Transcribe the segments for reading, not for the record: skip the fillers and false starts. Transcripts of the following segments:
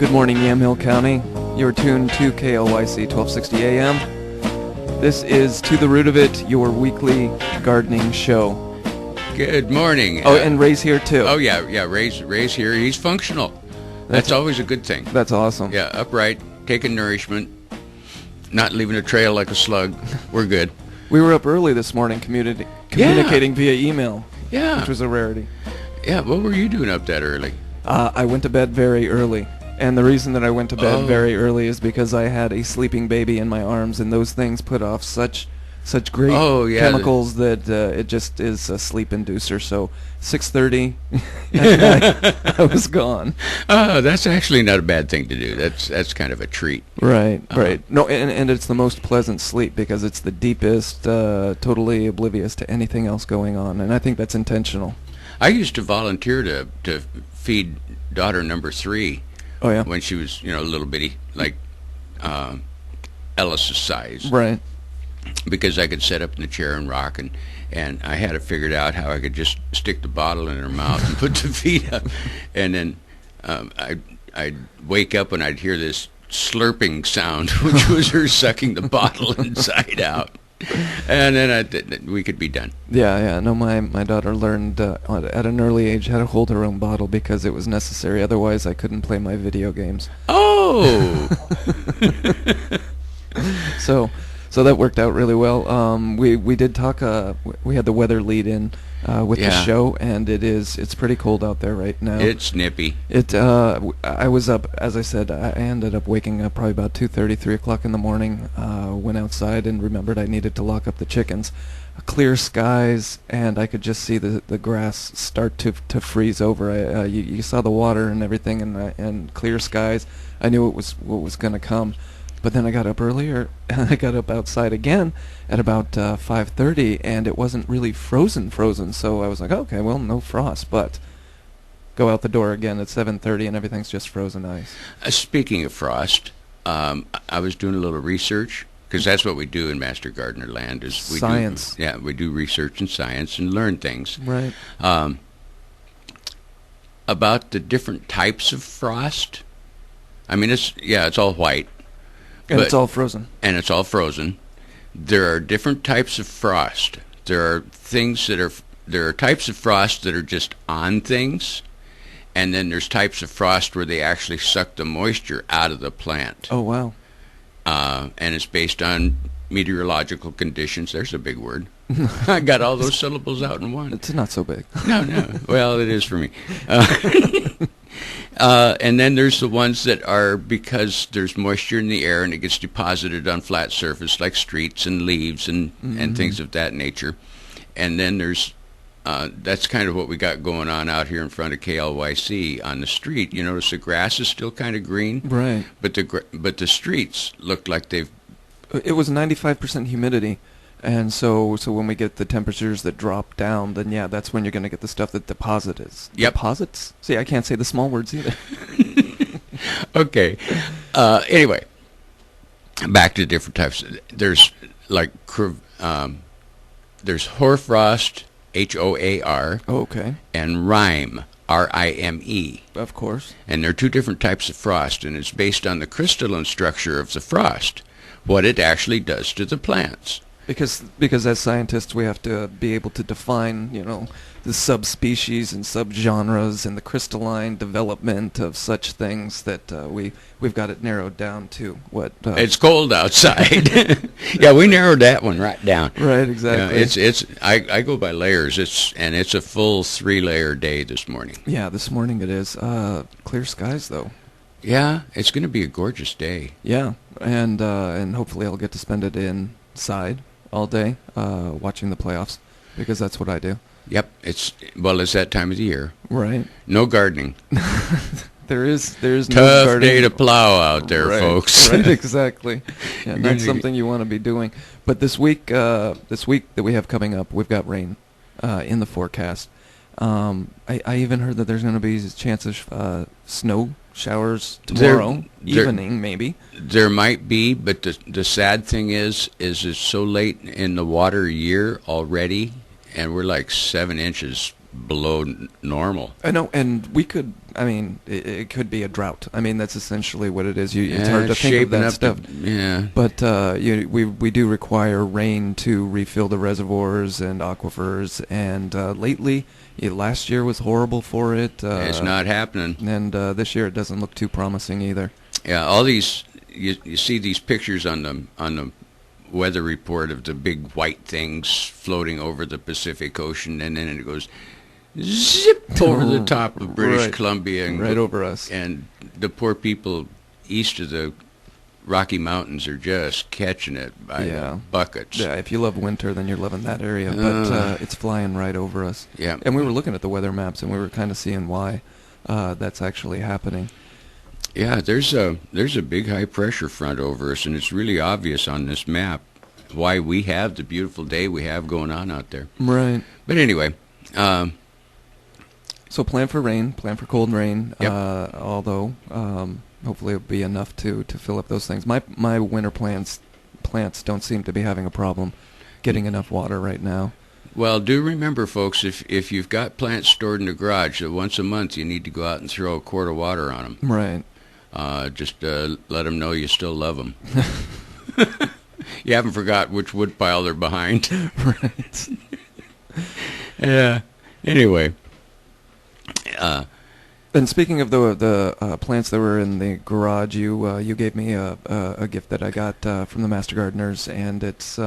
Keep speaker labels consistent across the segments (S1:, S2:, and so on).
S1: Good morning, Yamhill County. You're tuned to KLYC 1260 AM. This is To the Root of It, your weekly gardening show.
S2: Good morning.
S1: Oh, and Ray's here too.
S2: Oh, yeah, Ray's here. He's functional. That's always a good thing.
S1: That's awesome.
S2: Yeah, upright, taking nourishment, not leaving a trail like a slug. We're good.
S1: We were up early this morning communicating via email, which was a rarity.
S2: Yeah, what were you doing up that early?
S1: I went to bed very early. And the reason that I went to bed very early is because I had a sleeping baby in my arms, and those things put off such great chemicals that it just is a sleep inducer. So 6:30 at night, I was gone.
S2: Oh, that's actually not a bad thing to do. That's kind of a treat.
S1: Right. No, and it's the most pleasant sleep because it's the deepest, totally oblivious to anything else going on, and I think that's intentional.
S2: I used to volunteer to feed daughter number 3.
S1: Oh, yeah?
S2: When she was, a little bitty, like Ellis's size.
S1: Right.
S2: Because I could sit up in the chair and rock, and I had it figured out how I could just stick the bottle in her mouth and put the feet up. And then I'd wake up and I'd hear this slurping sound, which was her sucking the bottle inside out. And then we could be done.
S1: Yeah. No, my daughter learned at an early age how to hold her own bottle because it was necessary. Otherwise, I couldn't play my video games.
S2: Oh!
S1: So that worked out really well. We did talk. We had the weather lead in with the show, and it's pretty cold out there right now.
S2: It's nippy.
S1: I was up, as I said. I ended up waking up probably about 2:30, 3 o'clock in the morning. Went outside and remembered I needed to lock up the chickens. Clear skies, and I could just see the grass start to freeze over. You saw the water and everything, and clear skies. I knew what was going to come. But then I got up earlier, and I got up outside again at about 5:30, and it wasn't really frozen. So I was like, okay, well, no frost. But go out the door again at 7:30, and everything's just frozen ice.
S2: Speaking of frost, I was doing a little research, because that's what we do in Master Gardener Land. Is
S1: science.
S2: We do research and science and learn things.
S1: Right.
S2: About the different types of frost. I mean, it's all white.
S1: And it's all frozen.
S2: And it's all frozen. There are different types of frost. There are types of frost that are just on things, and then there's types of frost where they actually suck the moisture out of the plant.
S1: Oh, wow.
S2: And it's based on meteorological conditions. There's a big word. I got all those syllables out in one.
S1: It's not so big.
S2: No. Well, it is for me. And then there's the ones that are because there's moisture in the air and it gets deposited on flat surface like streets and leaves and things of that nature. And then there's that's kind of what we got going on out here in front of KLYC on the street. You notice the grass is still kind of green,
S1: right?
S2: But the streets look like they've.
S1: It was 95% humidity. And so when we get the temperatures that drop down, then that's when you're going to get the stuff that deposits.
S2: Yep.
S1: Deposits? See, I can't say the small words either.
S2: Okay. Anyway, back to different types. There's there's hoarfrost, HOAR.
S1: Oh, okay.
S2: And rime, RIME.
S1: Of course.
S2: And there are two different types of frost, and it's based on the crystalline structure of the frost, what it actually does to the plants.
S1: Because as scientists we have to be able to define, the subspecies and subgenres and the crystalline development of such things that we've got it narrowed down to what.
S2: It's cold outside. Yeah, we narrowed that one right down.
S1: Right, exactly.
S2: I go by layers. It's a full 3-layer day this morning.
S1: Yeah, this morning it is. Clear skies though.
S2: Yeah, it's going to be a gorgeous day.
S1: Yeah, and hopefully I'll get to spend it inside all day watching the playoffs because that's what I do.
S2: Yep, it's that time of the year.
S1: Right.
S2: No gardening.
S1: there is
S2: tough
S1: no gardening.
S2: Day to plow out there,
S1: right,
S2: folks.
S1: Right, exactly. Yeah, not something you want to be doing. But this week that we have coming up, we've got rain in the forecast. I even heard that there's going to be a chance of snow showers tomorrow evening, maybe.
S2: There might be, but the sad thing is it's so late in the water year already, and we're like 7 inches below normal.
S1: I know, and we could. I mean, it could be a drought. I mean, that's essentially what it is. It's hard to think of that stuff. But we do require rain to refill the reservoirs and aquifers. And lately, last year was horrible for it.
S2: It's not happening.
S1: And this year it doesn't look too promising either.
S2: Yeah, all these you see these pictures on the weather report of the big white things floating over the Pacific Ocean, and then it goes zip over the top of British Columbia and
S1: right over us.
S2: And the poor people east of the Rocky Mountains are just catching it by buckets.
S1: Yeah, if you love winter, then you're loving that area. But it's flying right over us.
S2: Yeah.
S1: And we were looking at the weather maps, and we were kind of seeing why that's actually happening.
S2: Yeah, there's a big high pressure front over us, and it's really obvious on this map why we have the beautiful day we have going on out there.
S1: Right.
S2: But anyway.
S1: So plan for rain, plan for cold rain,
S2: Yep.
S1: although hopefully it'll be enough to fill up those things. My winter plants don't seem to be having a problem getting enough water right now.
S2: Well, do remember, folks, if you've got plants stored in the garage, that once a month you need to go out and throw a quart of water on them.
S1: Right.
S2: Just let them know you still love them. You haven't forgot which wood pile they're behind.
S1: Right.
S2: Yeah. Anyway.
S1: And speaking of the plants that were in the garage, you gave me a gift that I got from the Master Gardeners, and it's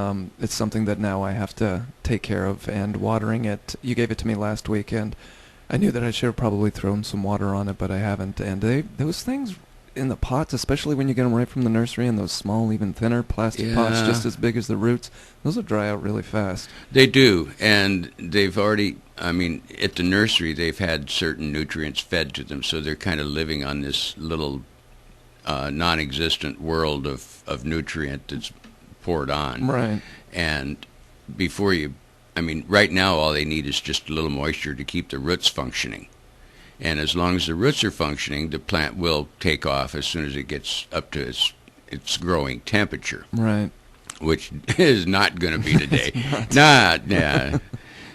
S1: something that now I have to take care of. And watering it, you gave it to me last week, and I knew that I should have probably thrown some water on it, but I haven't. And those things in the pots, especially when you get them right from the nursery, in those small, even thinner plastic pots, just as big as the roots, those will dry out really fast.
S2: They do, and they've already, I mean, at the nursery, they've had certain nutrients fed to them, so they're kind of living on this little non-existent world of nutrient that's poured on.
S1: Right.
S2: And before you, I mean, right now all they need is just a little moisture to keep the roots functioning. And as long as the roots are functioning, the plant will take off as soon as it gets up to its growing temperature.
S1: Right.
S2: Which is not going to be today. Yeah.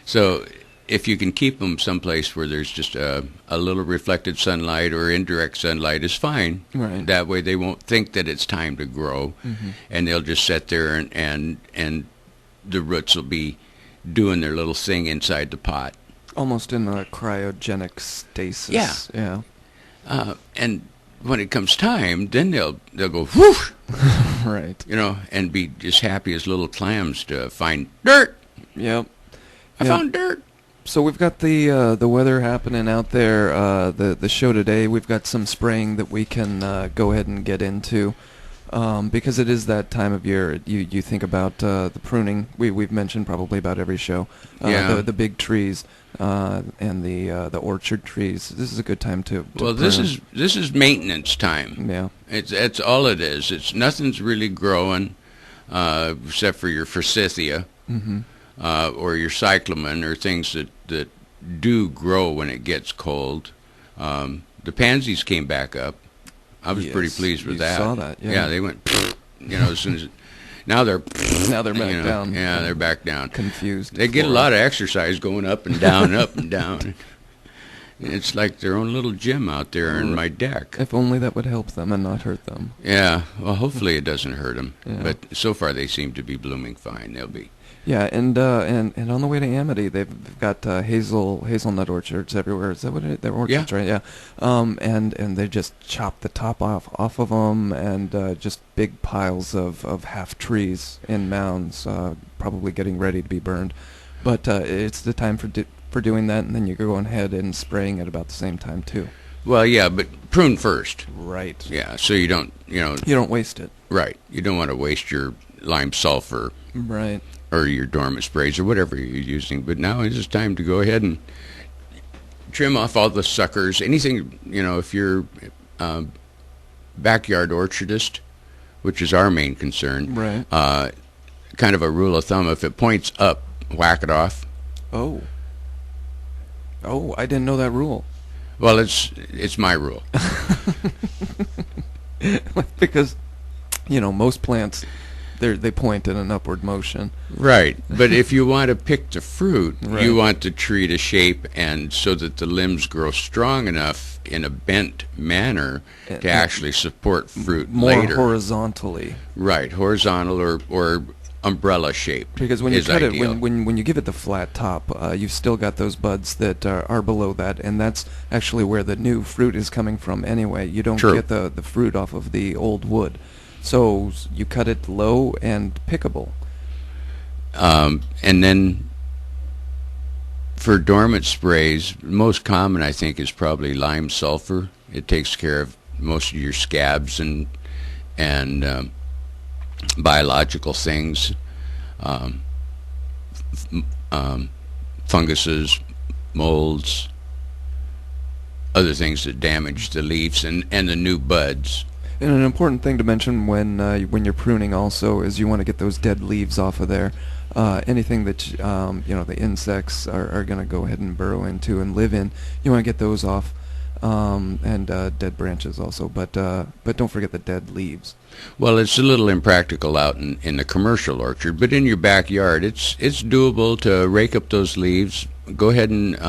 S2: So if you can keep them someplace where there's just a little reflected sunlight or indirect sunlight is fine.
S1: Right.
S2: That way they won't think that it's time to grow, and they'll just sit there and the roots will be doing their little thing inside the pot.
S1: Almost in a cryogenic stasis.
S2: Yeah. And when it comes time, then they'll go whoosh,
S1: right?
S2: And be as happy as little clams to find dirt.
S1: Yep.
S2: I found dirt.
S1: So we've got the weather happening out there. The show today, we've got some spraying that we can go ahead and get into. Because it is that time of year. You think about the pruning. We've mentioned probably about every show. The big trees and the orchard trees. This is a good time to
S2: well,
S1: prune.
S2: this is maintenance time.
S1: Yeah,
S2: it's all it is. It's nothing's really growing except for your forsythia or your cyclamen or things that do grow when it gets cold. The pansies came back up. I was pretty pleased with that.
S1: Saw that, yeah.
S2: Yeah, they went, as soon as now they're
S1: back down.
S2: Yeah, they're back down.
S1: Confused.
S2: They get a lot of exercise going up and down, up and down. It's like their own little gym out there in my deck.
S1: If only that would help them and not hurt them.
S2: Yeah, well, hopefully it doesn't hurt them.
S1: Yeah.
S2: But so far they seem to be blooming fine. They'll be.
S1: Yeah, and on the way to Amity, they've got hazelnut orchards everywhere. Is that what they're orchards, right? Yeah. And they just chop the top off of them, and just big piles of half trees in mounds, probably getting ready to be burned. But it's the time for doing that, and then you're going ahead and spraying at about the same time too.
S2: Well, yeah, but prune first.
S1: Right.
S2: Yeah, so you don't
S1: you don't waste it.
S2: Right. You don't want to waste your lime sulfur.
S1: Right.
S2: Or your dormant sprays or whatever you're using. But now it's just time to go ahead and trim off all the suckers. Anything, if you're backyard orchardist, which is our main concern,
S1: right?
S2: Kind of a rule of thumb, if it points up, whack it off.
S1: Oh, I didn't know that rule.
S2: Well, it's my rule.
S1: Because, most plants they point in an upward motion.
S2: Right, but if you want to pick the fruit,
S1: Right.
S2: you want the tree to shape and so that the limbs grow strong enough in a bent manner
S1: And-
S2: to actually support fruit
S1: More
S2: later.
S1: horizontally.
S2: Right, horizontal or umbrella shaped.
S1: Because when you
S2: is
S1: cut
S2: ideal.
S1: it, when you give it the flat top, you've still got those buds that are below that, and that's actually where the new fruit is coming from anyway. You don't
S2: True.
S1: get the fruit off of the old wood. So you cut it low and pickable.
S2: And then for dormant sprays, most common I think is probably lime sulfur. It takes care of most of your scabs and biological things, funguses, molds, other things that damage the leaves and the new buds.
S1: And an important thing to mention when you're pruning also is you want to get those dead leaves off of there. Anything that the insects are going to go ahead and burrow into and live in, you want to get those off, and dead branches also. But don't forget the dead leaves.
S2: Well, it's a little impractical out in the commercial orchard, but in your backyard, it's doable to rake up those leaves. Go ahead and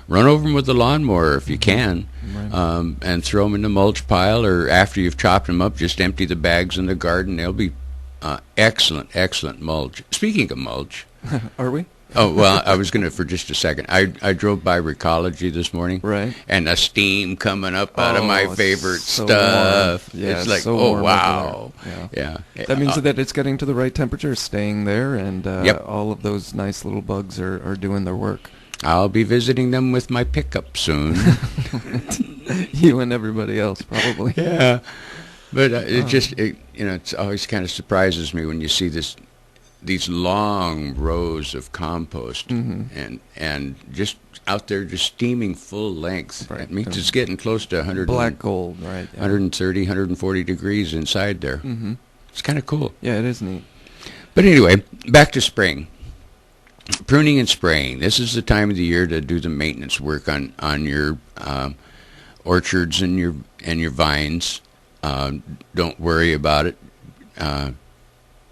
S2: run over them with the lawnmower if you can,
S1: Right.
S2: and throw them in the mulch pile. Or after you've chopped them up, just empty the bags in the garden. They'll be excellent mulch. Speaking of mulch,
S1: Are we?
S2: oh well, I was gonna for just a second. I drove by Recology this morning,
S1: Right.
S2: and the steam coming up out of my
S1: Oh, it's
S2: favorite
S1: so
S2: stuff.
S1: warm. Yeah,
S2: it's like,
S1: so
S2: oh
S1: warm over
S2: wow,
S1: there.
S2: yeah.
S1: That means that it's getting to the right temperature, staying there, and
S2: Yep.
S1: all of those nice little bugs are doing their work.
S2: I'll be visiting them with my pickup soon.
S1: You and everybody else, probably.
S2: Yeah, but it always kind of surprises me when you see these long rows of compost
S1: Mhm.
S2: and just out there just steaming full length.
S1: Right.
S2: That means it's getting close to 100,
S1: Black gold, right? Yeah.
S2: 130, 140 degrees inside there.
S1: Mm-hmm.
S2: It's kind of cool.
S1: Yeah, it is neat.
S2: But anyway, back to spraying. Pruning and spraying. This is the time of the year to do the maintenance work on your orchards and your vines. Don't worry about it.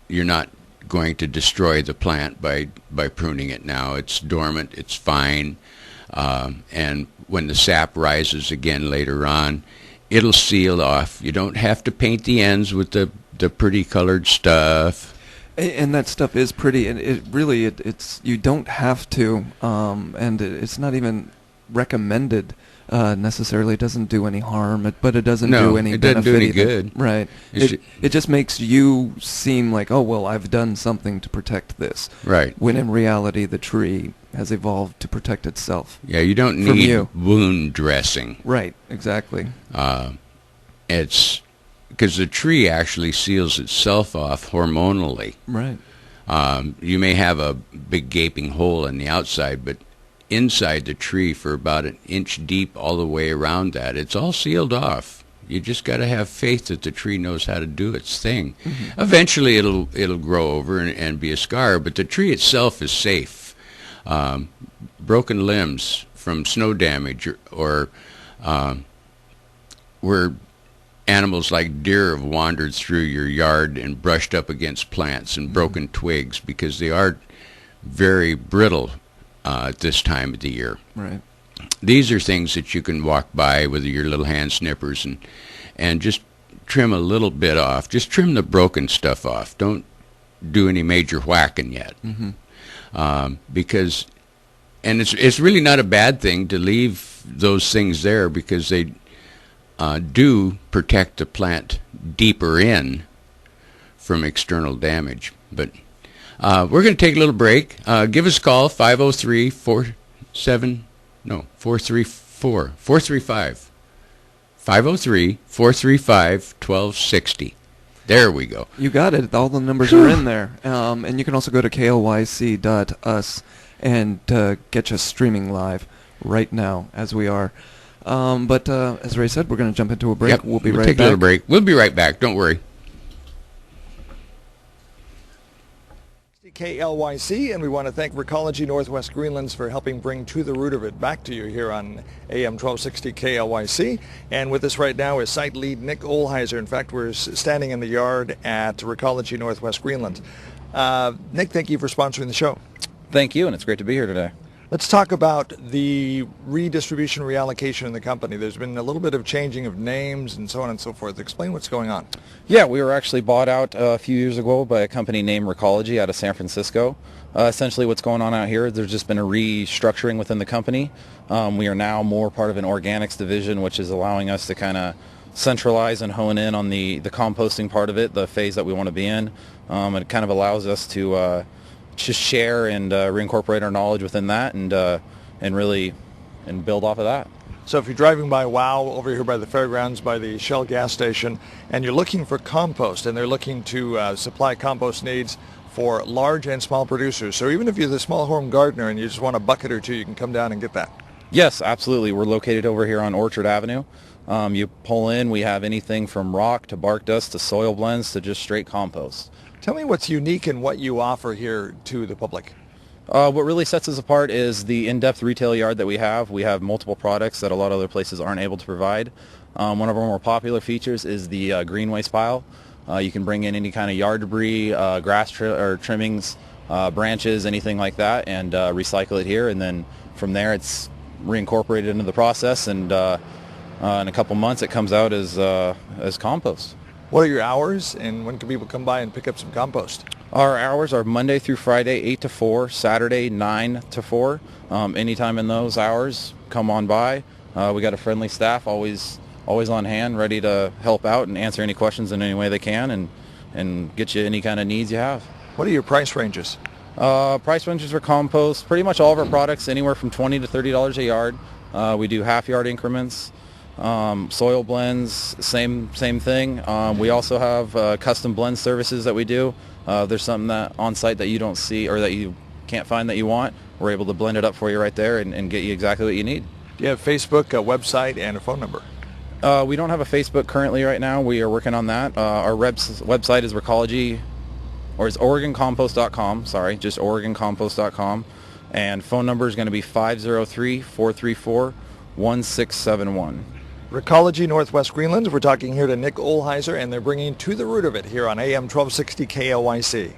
S2: You're not going to destroy the plant by pruning it now. It's dormant. It's fine. And when the sap rises again later on, it'll seal off. You don't have to paint the ends with the pretty colored stuff.
S1: And that stuff is pretty, and it really it's you don't have to, and it's not even recommended necessarily. It doesn't do any harm, but it doesn't
S2: No,
S1: do any
S2: it doesn't do
S1: benefit
S2: any
S1: either.
S2: good.
S1: Right.
S2: It's
S1: It just makes you seem like, oh well, I've done something to protect this.
S2: Right.
S1: When in reality, the tree has evolved to protect itself.
S2: Yeah, you don't
S1: From
S2: need
S1: you.
S2: wound dressing.
S1: Right. Exactly.
S2: It's because the tree actually seals itself off hormonally.
S1: Right.
S2: You may have a big gaping hole in the outside, but inside the tree for about an inch deep all the way around that, it's all sealed off. You just got to have faith that the tree knows how to do its thing.
S1: Mm-hmm.
S2: Eventually it'll grow over and be a scar, but the tree itself is safe. Broken limbs from snow damage or where animals like deer have wandered through your yard and brushed up against plants and broken twigs because they are very brittle at this time of the year.
S1: Right.
S2: These are things that you can walk by with your little hand snippers and just trim a little bit off. Just trim the broken stuff off. Don't do any major whacking yet.
S1: Mm-hmm.
S2: Because it's really not a bad thing to leave those things there because they do protect the plant deeper in from external damage. But we're going to take a little break. Give us a call, 435. 503-435-1260. There we go.
S1: You got it. All the numbers are in there. And you can also go to KLYC.us and get us streaming live right now as we are. But as Ray said, we're going to jump into a break.
S2: Yep.
S1: We'll be
S2: We'll
S1: right
S2: take
S1: back.
S2: a little break. We'll be right back. Don't worry.
S3: KLYC, and we want to thank Recology Northwest Greenlands for helping bring To the Root of It back to you here on AM 1260 KLYC. And with us right now is site lead Nick Olheiser. In fact, we're standing in the yard at Recology Northwest Greenlands. Nick, thank you for sponsoring the show.
S4: Thank you, and it's great to be here today.
S3: Let's talk about the redistribution, reallocation in the company. There's been a little bit of changing of names and so on and so forth. Explain what's going on.
S4: Yeah, we were actually bought out a few years ago by a company named Recology out of San Francisco. Essentially what's going on out here, there's just been a restructuring within the company. We are now more part of an organics division, which is allowing us to kind of centralize and hone in on the composting part of it, the phase that we want to be in. It kind of allows us to just share and reincorporate our knowledge within that and really build off of that.
S3: So if you're driving by WOW over here by the fairgrounds, by the Shell gas station, and you're looking for compost, and they're looking to supply compost needs for large and small producers. So even if you're the small home gardener and you just want a bucket or two, you can come down and get that.
S4: Yes, absolutely. We're located over here on Orchard Avenue. You pull in, we have anything from rock to bark dust to soil blends to just straight compost.
S3: Tell me what's unique in what you offer here to the public.
S4: What really sets us apart is the in-depth retail yard that we have. We have multiple products that a lot of other places aren't able to provide. One of our more popular features is the green waste pile. You can bring in any kind of yard debris, grass trimmings, branches, anything like that, and recycle it here. And then from there it's reincorporated into the process, and in a couple months it comes out as compost.
S3: What are your hours, and when can people come by and pick up some compost?
S4: Our hours are Monday through Friday, 8 to 4, Saturday, 9 to 4. Anytime in those hours, come on by. We got a friendly staff, always on hand, ready to help out and answer any questions in any way they can and get you any kind of needs you have.
S3: What are your price ranges?
S4: Price ranges for compost, pretty much all of our products, anywhere from $20 to $30 a yard. We do half-yard increments. Soil blends, same thing. We also have custom blend services that we do. If there's something that on site that you don't see or that you can't find that you want, we're able to blend it up for you right there and get you exactly what you need.
S3: Do you have Facebook, a website, and a phone number?
S4: We don't have a Facebook currently right now. We are working on that. Our website is Recology, or it's OregonCompost.com. Sorry, just OregonCompost.com. And phone number is going to be 503-434-1671.
S3: Recology Northwest Greenlands. We're talking here to Nick Olheiser, and they're bringing To the Root of It here on AM 1260 KLYC.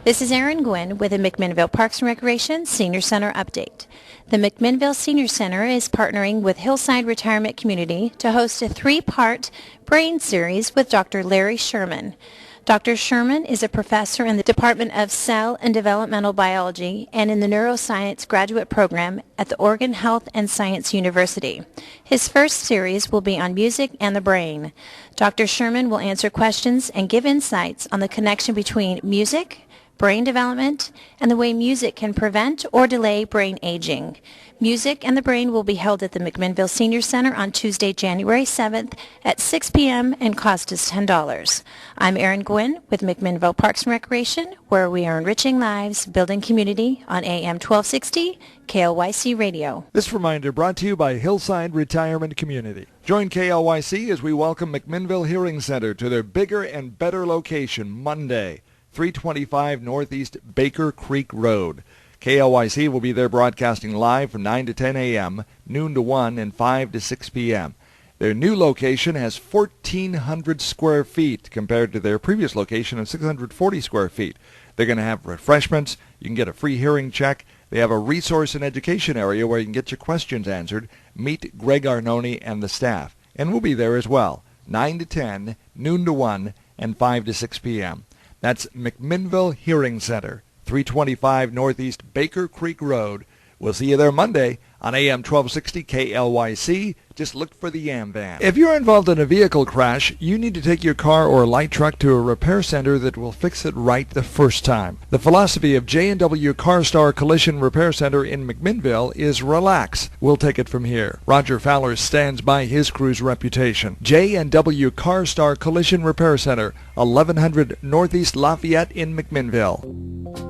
S5: This is Erin Gwynn with the McMinnville Parks and Recreation Senior Center update. The McMinnville Senior Center is partnering with Hillside Retirement Community to host a 3-part brain series with Dr. Larry Sherman. Dr. Sherman is a professor in the Department of Cell and Developmental Biology and in the Neuroscience Graduate Program at the Oregon Health and Science University. His first series will be on music and the brain. Dr. Sherman will answer questions and give insights on the connection between music, brain development, and the way music can prevent or delay brain aging. Music and the Brain will be held at the McMinnville Senior Center on Tuesday, January 7th at 6 p.m. and cost is $10. I'm Erin Gwynn with McMinnville Parks and Recreation, where we are enriching lives, building community on AM 1260 KLYC Radio.
S3: This reminder brought to you by Hillside Retirement Community. Join KLYC as we welcome McMinnville Hearing Center to their bigger and better location Monday, 325 Northeast Baker Creek Road. KLYC will be there broadcasting live from 9 to 10 a.m., noon to 1, and 5 to 6 p.m. Their new location has 1,400 square feet compared to their previous location of 640 square feet. They're going to have refreshments. You can get a free hearing check. They have a resource and education area where you can get your questions answered. Meet Greg Arnone and the staff. And we'll be there as well, 9 to 10, noon to 1, and 5 to 6 p.m. That's McMinnville Hearing Center, 325 Northeast Baker Creek Road. We'll see you there Monday on AM 1260 KLYC. Just look for the Yam Van. If you're involved in a vehicle crash, you need to take your car or light truck to a repair center that will fix it right the first time. The philosophy of J&W CarStar Collision Repair Center in McMinnville is relax. We'll take it from here. Roger Fowler stands by his crew's reputation. J&W CarStar Collision Repair Center, 1100 Northeast Lafayette in McMinnville.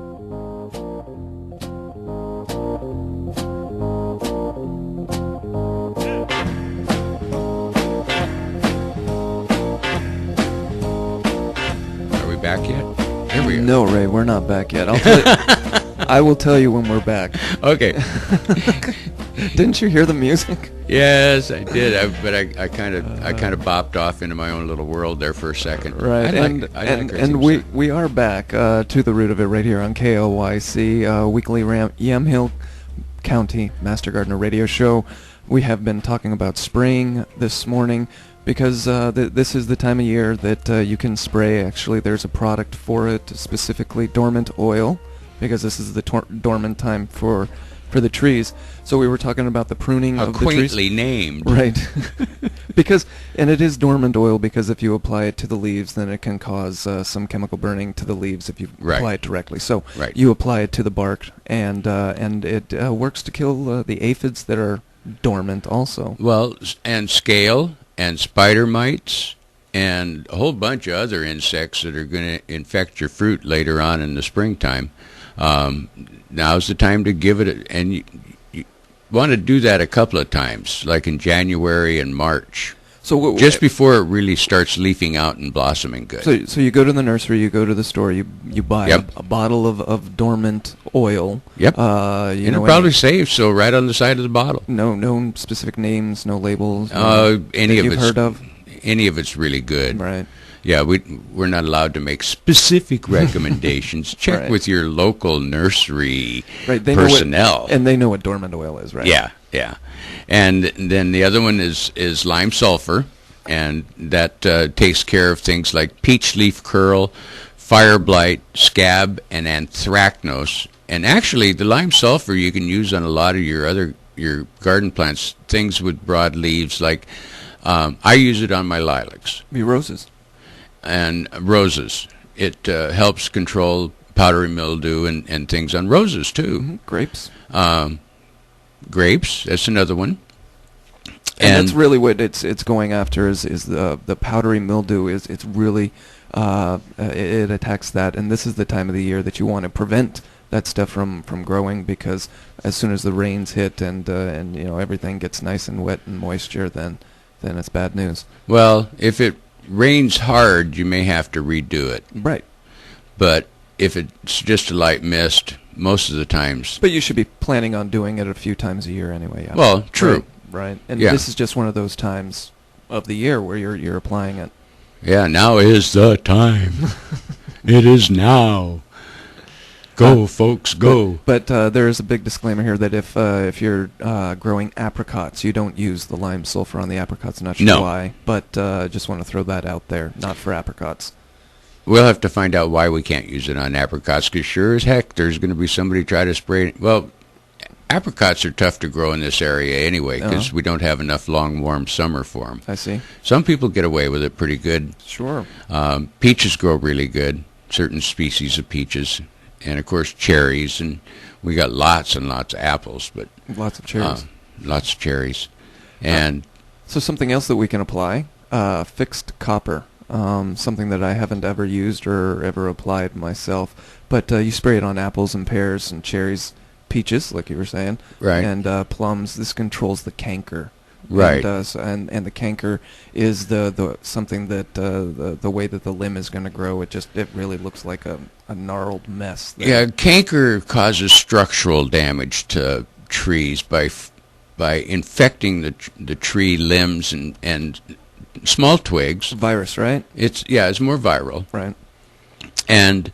S2: Back yet? Here we
S1: No, Ray, we're not back yet. I will tell you when we're back.
S2: Okay.
S1: Didn't you hear the music?
S2: Yes, I did. But I kind of bopped off into my own little world there for a second.
S1: Right, and we are back to the root of it right here on KLYC, weekly Yamhill County Master Gardener radio show. We have been talking about spraying this morning because this is the time of year that you can spray. Actually, there's a product for it, specifically dormant oil, because this is the dormant time for the trees. So we were talking about the pruning of the trees.
S2: Quaintly named.
S1: Right. And it is dormant oil because if you apply it to the leaves, then it can cause some chemical burning to the leaves if you apply it directly. So you apply it to the bark, and it works to kill the aphids that are dormant also.
S2: Well, and scale and spider mites and a whole bunch of other insects that are going to infect your fruit later on in the springtime. Now's the time to give it, and you want to do that a couple of times, like in January and March. So just before it really starts leafing out and blossoming good.
S1: So you go to the nursery, you go to the store, you buy a bottle of dormant oil.
S2: Yep. And it'll probably say so right on the side of the bottle.
S1: No specific names, no labels.
S2: Any of
S1: you've heard of?
S2: Any of it's really good.
S1: Right.
S2: Yeah, we're not allowed to make specific recommendations. Check with your local nursery personnel.
S1: And they know what dormant oil is, right?
S2: Yeah. And then the other one is lime sulfur, and that takes care of things like peach leaf curl, fire blight, scab, and anthracnose. And actually, the lime sulfur you can use on a lot of your garden plants, things with broad leaves. Like I use it on my lilacs.
S1: Roses.
S2: And roses. It helps control powdery mildew and things on roses, too.
S1: Mm-hmm. Grapes.
S2: Grapes, that's another one.
S1: And that's really what it's going after is the powdery mildew. It's really, it attacks that. And this is the time of the year that you want to prevent that stuff from growing, because as soon as the rains hit and everything gets nice and wet and moisture, then it's bad news.
S2: Well, if it rains hard, you may have to redo it.
S1: Right.
S2: But if it's just a light mist, most of the times.
S1: But you should be planning on doing it a few times a year anyway. Yeah.
S2: Well, true.
S1: Right. And this is just one of those times of the year where you're applying it.
S2: Yeah, now is the time. It is now. Go, folks, go.
S1: But there is a big disclaimer here that if you're growing apricots, you don't use the lime sulfur on the apricots. Not sure why, but just want to throw that out there. Not for apricots.
S2: We'll have to find out why we can't use it on apricots, because sure as heck there's going to be somebody try to spray it. Well, apricots are tough to grow in this area anyway, because we don't have enough long, warm summer for them.
S1: I see.
S2: Some people get away with it pretty good.
S1: Sure.
S2: Peaches grow really good, certain species of peaches. And, of course, cherries, and we got lots and lots of apples, but
S1: lots of cherries.
S2: Lots of cherries. And
S1: so something else that we can apply, fixed copper, something that I haven't ever used or ever applied myself, but you spray it on apples and pears and cherries, peaches, like you were saying,
S2: right,
S1: and plums. This controls the canker.
S2: Right.
S1: And the canker is the something that the way that the limb is going to grow. It really looks like a gnarled mess there.
S2: Yeah, canker causes structural damage to trees by infecting the tree limbs and small twigs.
S1: Virus, right?
S2: It's more viral.
S1: Right.
S2: And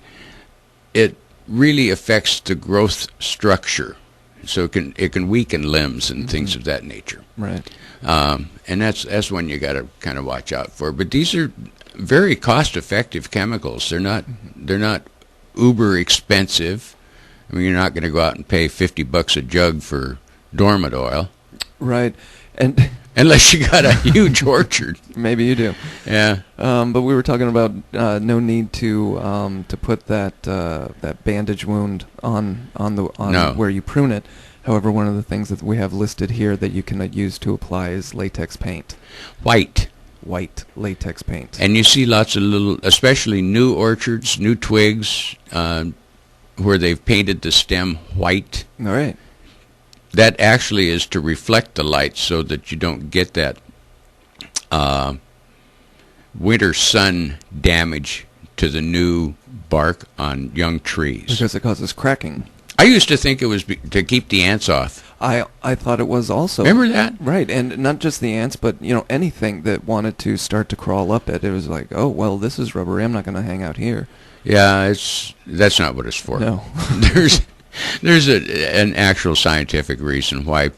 S2: it really affects the growth structure. So it can weaken limbs and things of that nature.
S1: Right.
S2: And that's one you got to kind of watch out for. But these are very cost-effective chemicals. They're not uber expensive. I mean, you're not going to go out and pay $50 a jug for dormant oil.
S1: Right. And
S2: unless you got a huge orchard.
S1: Maybe you do.
S2: Yeah.
S1: But we were talking about no need to put that bandage wound on where you prune it. However, one of the things that we have listed here that you can use to apply is latex paint.
S2: White
S1: latex paint.
S2: And you see lots of little, especially new orchards, new twigs, where they've painted the stem white.
S1: All right.
S2: That actually is to reflect the light so that you don't get that winter sun damage to the new bark on young trees.
S1: Because it causes cracking.
S2: I used to think it was to keep the ants off.
S1: I thought it was also.
S2: Remember that?
S1: Right, and not just the ants, but anything that wanted to start to crawl up it. It was like, oh well, this is rubbery. I'm not going to hang out here.
S2: Yeah, that's not what it's for.
S1: No.
S2: There's an actual scientific reason why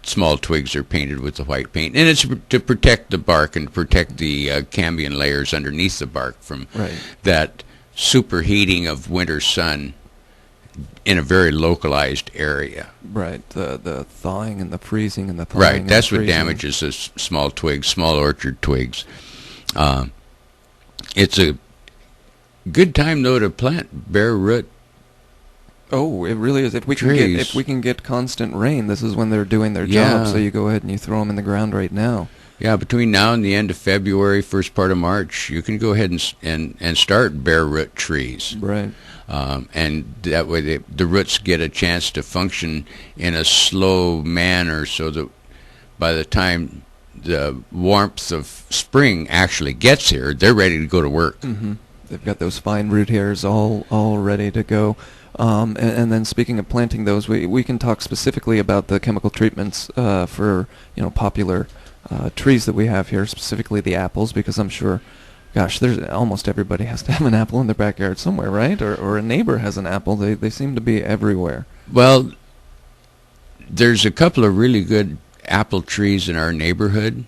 S2: small twigs are painted with the white paint, and it's to protect the bark and protect the cambium layers underneath the bark from that superheating of winter sun in a very localized area.
S1: Right, the thawing and the freezing and the thawing.
S2: Right, that's what damages the small twigs, small orchard twigs. It's a good time though to plant bare root.
S1: Oh, it really is. If we can get constant rain, this is when they're doing their job. So you go ahead and you throw them in the ground right now.
S2: Yeah, between now and the end of February, first part of March, you can go ahead and start bare root trees.
S1: Right.
S2: And that way the roots get a chance to function in a slow manner so that by the time the warmth of spring actually gets here, they're ready to go to work.
S1: Mm-hmm. They've got those fine root hairs all ready to go. And then speaking of planting those, we can talk specifically about the chemical treatments for popular trees that we have here, specifically the apples, because I'm sure, gosh, there's almost everybody has to have an apple in their backyard somewhere, right? Or a neighbor has an apple. They seem to be everywhere.
S2: Well, there's a couple of really good apple trees in our neighborhood.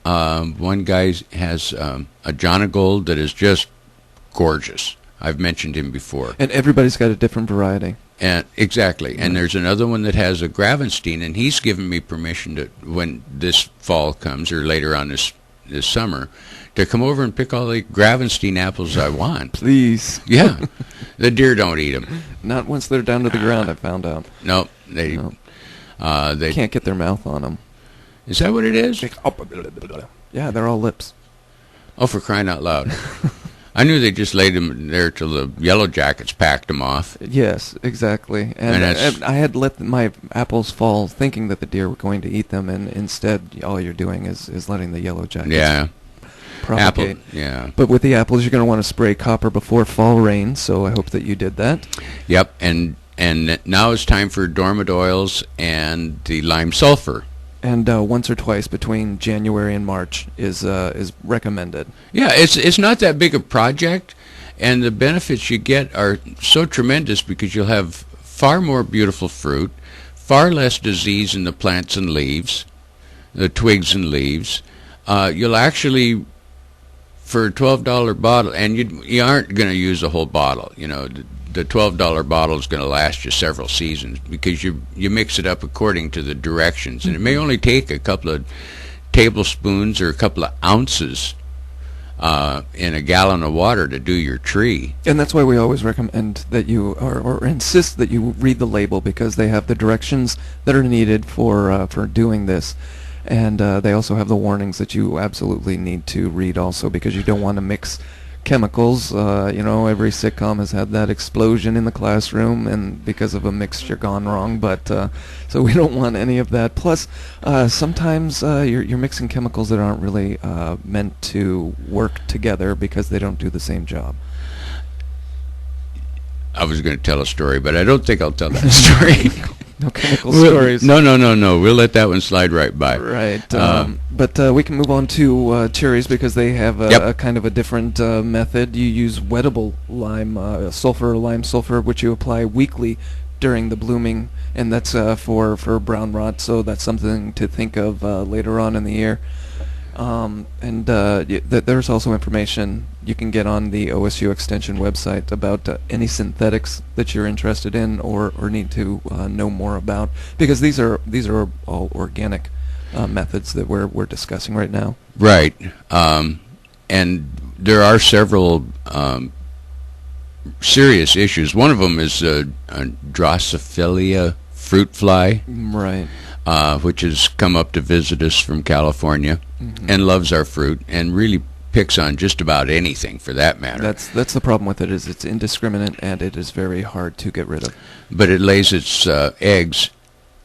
S2: One guy has a Jonagold that is just gorgeous. I've mentioned him before.
S1: And everybody's got a different variety.
S2: And exactly. And there's another one that has a Gravenstein, and he's given me permission to, when this fall comes or later on this summer, to come over and pick all the Gravenstein apples I want.
S1: Please.
S2: Yeah. The deer don't eat them.
S1: Not once they're down to the ground, I found out.
S2: No, they
S1: can't get their mouth on them.
S2: Is that what it is?
S1: Yeah, they're all lips.
S2: Oh, for crying out loud. I knew they just laid them there till the yellow jackets packed them off.
S1: Yes, exactly. And I had let my apples fall thinking that the deer were going to eat them, and instead all you're doing is letting the yellow jackets propagate.
S2: Yeah.
S1: But with the apples, you're going to want to spray copper before fall rain, so I hope that you did that.
S2: Yep, and now it's time for dormant oils and the lime sulfur.
S1: And once or twice between January and March is recommended.
S2: Yeah, it's not that big a project, and the benefits you get are so tremendous because you'll have far more beautiful fruit, far less disease in the plants and leaves, the twigs and leaves. You'll actually, for a $12 bottle, and you aren't going to use a whole bottle. The $12 bottle is going to last you several seasons because you mix it up according to the directions, and it may only take a couple of tablespoons or a couple of ounces in a gallon of water to do your tree.
S1: And that's why we always recommend that you or insist that you read the label, because they have the directions that are needed for doing this. And they also have the warnings that you absolutely need to read also, because you don't want to mix chemicals. Every sitcom has had that explosion in the classroom, and because of a mixture gone wrong. But so we don't want any of that. Plus, sometimes you're mixing chemicals that aren't really meant to work together because they don't do the same job.
S2: I was going to tell a story, but I don't think I'll tell that story.
S1: No chemical stories.
S2: No. We'll let that one slide right by.
S1: Right. But we can move on to cherries, because they have a kind of a different method. You use wettable lime sulfur, which you apply weekly during the blooming, and that's for brown rot. So that's something to think of later on in the year. There's also information you can get on the OSU Extension website about any synthetics that you're interested in or need to know more about, because these are all organic methods that we're discussing right now.
S2: Right, and there are several serious issues. One of them is Drosophila fruit fly.
S1: Right.
S2: Which has come up to visit us from California and loves our fruit and really picks on just about anything for that matter.
S1: That's the problem with it, is it's indiscriminate and it is very hard to get rid of.
S2: But it lays its eggs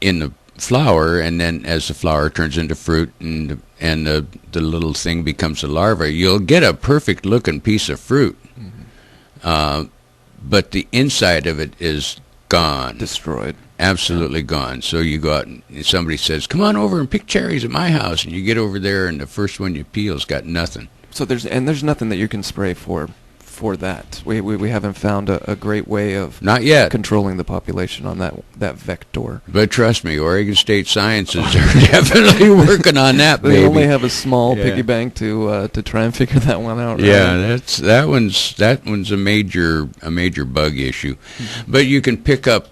S2: in the flower, and then as the flower turns into fruit and the little thing becomes a larva, you'll get a perfect looking piece of fruit. but the inside of it is gone.
S1: Destroyed.
S2: Absolutely gone. So you go out and somebody says, come on over and pick cherries at my house. And you get over there and the first one you peel's got nothing.
S1: So there's nothing that you can spray for that. We haven't found a great way of
S2: not yet
S1: controlling the population on that vector.
S2: But trust me, Oregon State Sciences are definitely working on that, baby.
S1: They only have a small piggy bank to try and figure that one out.
S2: Yeah, right? that one's a major bug issue. Mm-hmm. But you can pick up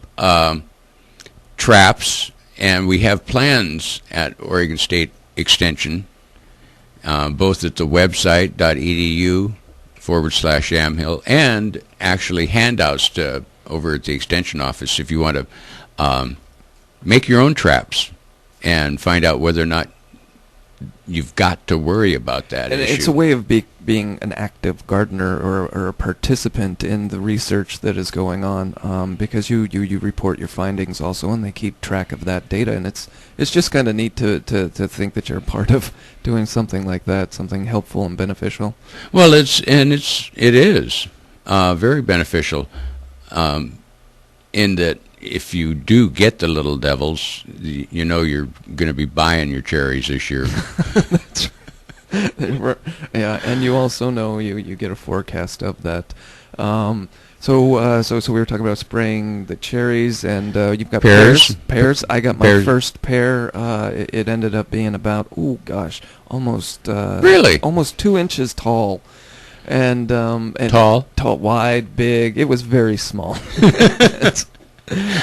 S2: traps, and we have plans at Oregon State Extension, both at the website .edu/Yamhill, and actually handouts over at the Extension office if you want to make your own traps and find out whether or not you've got to worry about that issue.
S1: It's a way of being an active gardener or a participant in the research that is going on, because you report your findings also, and they keep track of that data, and it's just kind of neat to think that you're a part of doing something like that, something helpful and beneficial.
S2: Well, it is very beneficial, in that if you do get the little devils, you know you're going to be buying your cherries this year.
S1: That's right. Yeah, and you also know you get a forecast of that. So we were talking about spraying the cherries, and you've got pears. I got my first pear. It ended up being about almost 2 inches tall. And
S2: tall,
S1: wide, big. It was very small.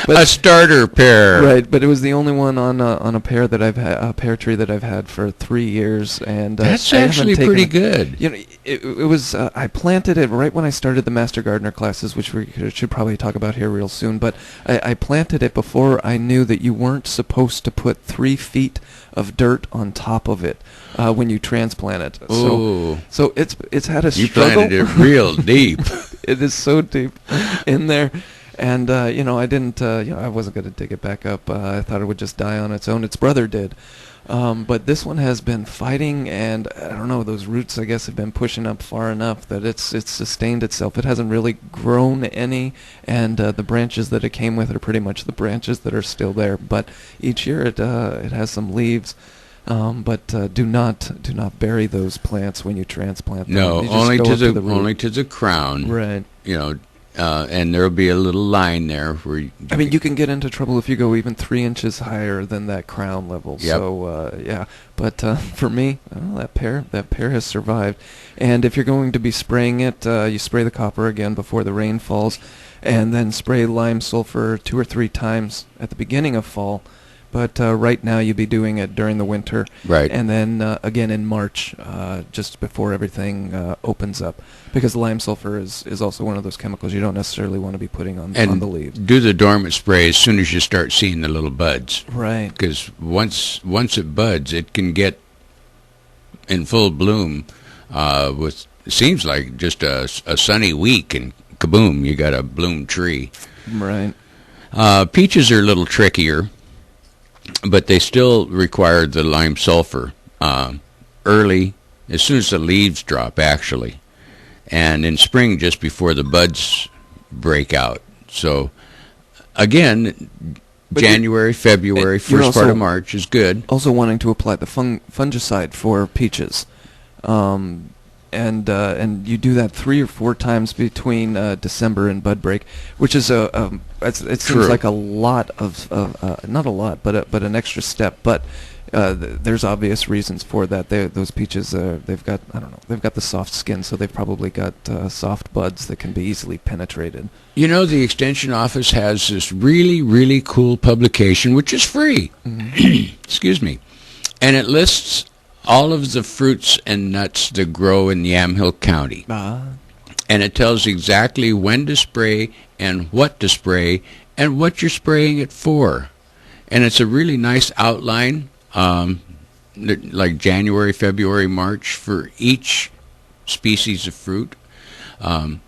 S2: But, a starter pear,
S1: right? But it was the only one on a pear that I've had, a pear tree that I've had for 3 years, and
S2: that's actually pretty good.
S1: You know, it was. I planted it right when I started the Master Gardener classes, which we should probably talk about here real soon. But I planted it before I knew that you weren't supposed to put 3 feet of dirt on top of it when you transplant it.
S2: Ooh.
S1: So it's had a struggle.
S2: You planted it real deep.
S1: It is so deep in there. And, I didn't, I wasn't going to dig it back up. I thought it would just die on its own. Its brother did. But this one has been fighting, and I don't know, those roots, I guess, have been pushing up far enough that it's sustained itself. It hasn't really grown any, and the branches that it came with are pretty much the branches that are still there. But each year it has some leaves. But do not bury those plants when you transplant them.
S2: No, only to the crown.
S1: Right.
S2: And there'll be a little line there where
S1: you can get into trouble if you go even 3 inches higher than that crown level.
S2: Yep.
S1: So but for me, that pear has survived. And if you're going to be spraying it, you spray the copper again before the rain falls, and then spray lime sulfur 2 or 3 times at the beginning of fall. But right now you'd be doing it during the winter,
S2: right? And
S1: then again in March, just before everything opens up, because lime sulfur is also one of those chemicals you don't necessarily want to be putting on the leaves.
S2: Do the dormant spray as soon as you start seeing the little buds,
S1: right?
S2: Because once it buds, it can get in full bloom with seems like just a sunny week, and kaboom, you got a bloom tree.
S1: Right.
S2: Peaches are a little trickier, but they still require the lime sulfur early, as soon as the leaves drop, actually, and in spring just before the buds break out. So, again, January, February, first part of March is good.
S1: Also wanting to apply the fungicide for peaches. And you do that 3 or 4 times between December and bud break, which is it seems like a lot of not a lot, but an extra step. But there's obvious reasons for that. Those peaches, they've got the soft skin, so they've probably got soft buds that can be easily penetrated.
S2: You know, the Extension office has this really, really cool publication, which is free. Mm-hmm. Excuse me, and it lists all of the fruits and nuts that grow in Yamhill County. And it tells exactly when to spray and what to spray and what you're spraying it for. And it's a really nice outline, like January, February, March for each species of fruit. But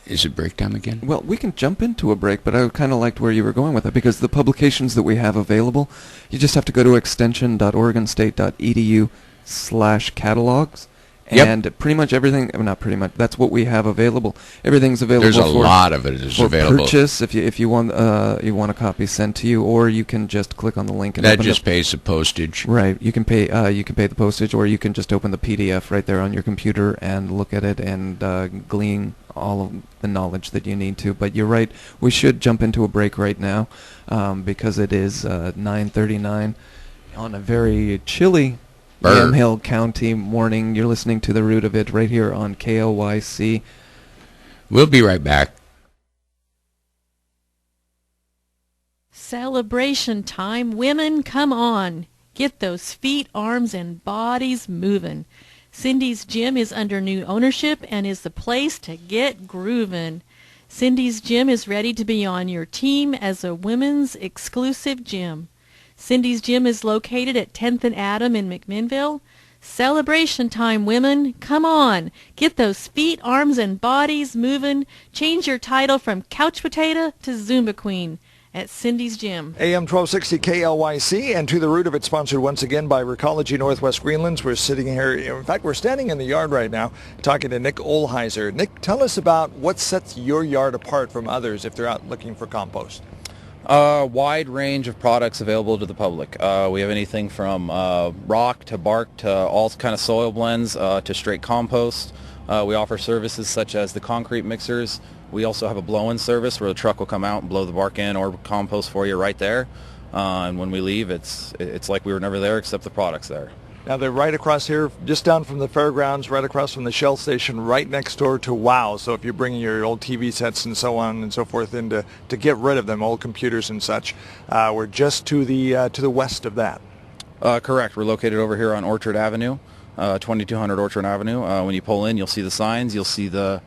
S2: is it break time again?
S1: Well, we can jump into a break, but I kind of liked where you were going with it, because the publications that we have available, you just have to go to extension.oregonstate.edu/catalogs, And pretty much everything, not pretty much, that's what we have available. Everything's available.
S2: There's a lot of it is available.
S1: Purchase if you want a copy sent to you, or you can just click on the link and
S2: that just pays the postage.
S1: Right. You can pay the postage, or you can just open the PDF right there on your computer and look at it and glean all of the knowledge that you need to. But you're right. We should jump into a break right now because it is 9:39 on a very chilly Yamhill County morning. You're listening to The Root of It right here on KLYC.
S2: We'll be right back.
S6: Celebration time. Women, come on. Get those feet, arms, and bodies moving. Cindy's Gym is under new ownership and is the place to get grooving. Cindy's Gym is ready to be on your team as a women's exclusive gym. Cindy's Gym is located at 10th and Adam in McMinnville. Celebration time, women. Come on. Get those feet, arms, and bodies moving. Change your title from Couch Potato to Zumba Queen at Cindy's Gym.
S3: AM 1260 KLYC, and To the Root of It, sponsored once again by Recology Northwest Greenlands. We're sitting here, in fact, we're standing in the yard right now talking to Nick Olheiser. Nick, tell us about what sets your yard apart from others if they're out looking for compost.
S4: Wide range of products available to the public. We have anything from rock to bark to all kind of soil blends to straight compost. We offer services such as the concrete mixers. We also have a blow-in service where the truck will come out and blow the bark in or compost for you right there. And when we leave, it's like we were never there except the product's there.
S3: Now, they're right across here, just down from the fairgrounds, right across from the Shell station, right next door to WOW. So if you're bringing your old TV sets and so on and so forth in to get rid of them, old computers and such, we're just to the west of that.
S4: Correct. We're located over here on Orchard Avenue, 2200 Orchard Avenue. When you pull in, you'll see the signs. You'll see the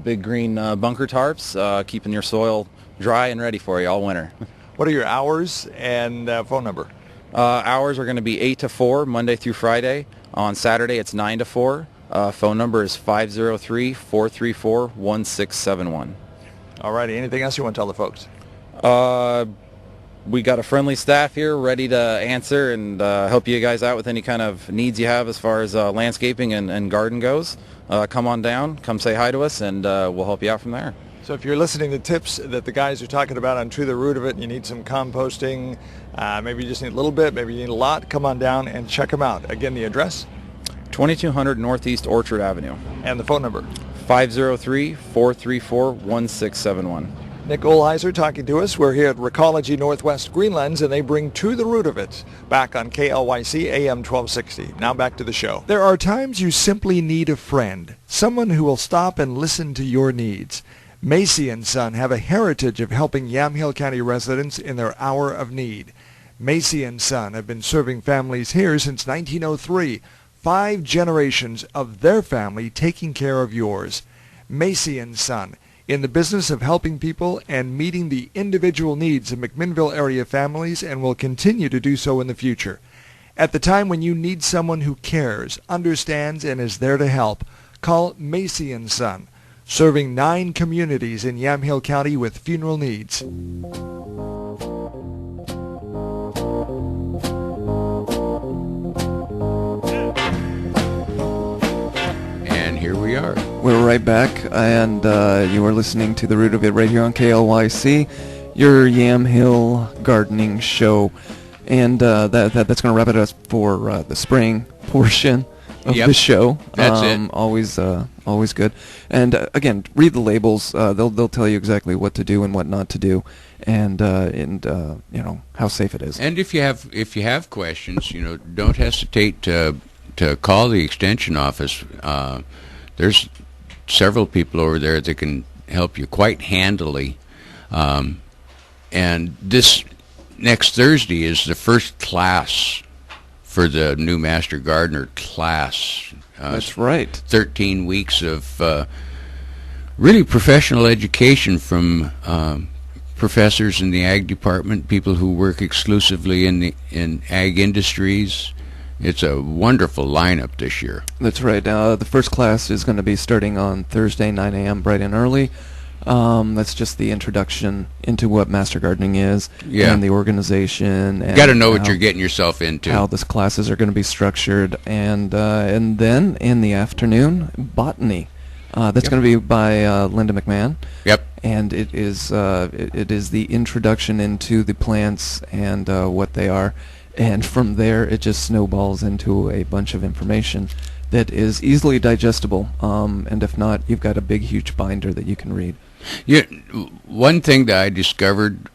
S4: big green bunker tarps, keeping your soil dry and ready for you all winter.
S3: What are your hours and phone number?
S4: Hours are going to be 8 to 4, Monday through Friday. On Saturday, it's 9 to 4. Phone number is 503-434-1671.
S3: All righty. Anything else you want to tell the folks?
S4: We got a friendly staff here ready to answer and help you guys out with any kind of needs you have as far as landscaping and garden goes. Come on down, come say hi to us, and we'll help you out from there.
S3: So if you're listening to tips that the guys are talking about on To the Root of It, and you need some composting, maybe you just need a little bit, maybe you need a lot, come on down and check them out. Again, the address?
S4: 2200 Northeast Orchard Avenue.
S3: And the phone number?
S4: 503-434-1671.
S3: Nick Olheiser talking to us. We're here at Recology Northwest Greenlands, and they bring To the Root of It back on KLYC AM 1260. Now back to the show. There are times you simply need a friend, someone who will stop and listen to your needs. Macy & Son have a heritage of helping Yamhill County residents in their hour of need. Macy & Son have been serving families here since 1903. 5 generations of their family taking care of yours. Macy & Son, in the business of helping people and meeting the individual needs of McMinnville area families, and will continue to do so in the future. At the time when you need someone who cares, understands, and is there to help, call Macy & Son, serving 9 communities in Yamhill County with funeral needs.
S2: And here we are.
S1: We're right back, and you are listening to The Root of It right here on KLYC, your Yamhill gardening show. And that's going to wrap it up for the spring portion of the show.
S2: That's it.
S1: Always good. And again, read the labels. They'll tell you exactly what to do and what not to do, and you know how safe it is.
S2: And if you have questions, don't hesitate to call the extension office. There's several people over there that can help you quite handily. And this next Thursday is the first class for the new Master Gardener class.
S1: That's right.
S2: 13 weeks of really professional education from professors in the ag department, people who work exclusively in ag industries. It's a wonderful lineup this year.
S1: That's right. The first class is going to be starting on Thursday, 9 a.m., bright and early. That's just the introduction into what Master Gardening is and the organization.
S2: You got to know what you're getting yourself into.
S1: How the classes are going to be structured, and then in the afternoon, botany. That's going to be by Linda McMahon.
S2: Yep.
S1: And it is the introduction into the plants and what they are, and from there it just snowballs into a bunch of information that is easily digestible. And if not, you've got a big, huge binder that you can read.
S2: Yeah, one thing that I discovered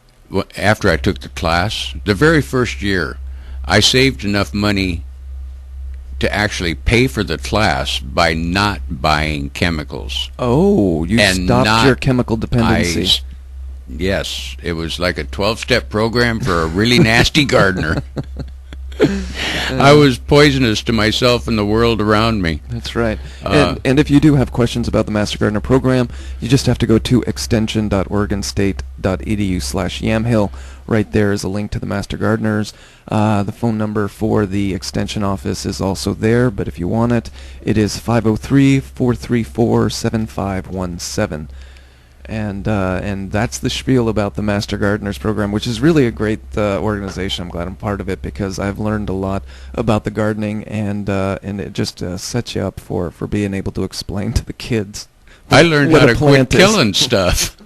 S2: after I took the class, the very first year, I saved enough money to actually pay for the class by not buying chemicals.
S1: Oh, you stopped your chemical dependency.
S2: Yes, it was like a 12-step program for a really nasty gardener. I was poisonous to myself and the world around me.
S1: That's right. And if you do have questions about the Master Gardener program, you just have to go to extension.oregonstate.edu/Yamhill. Right there is a link to the Master Gardeners. The phone number for the extension office is also there, but if you want it, it is 503-434-7517. And that's the spiel about the Master Gardeners program, which is really a great organization. I'm glad I'm part of it because I've learned a lot about the gardening, and it just sets you up for being able to explain to the kids.
S2: I learned how to quit killing stuff.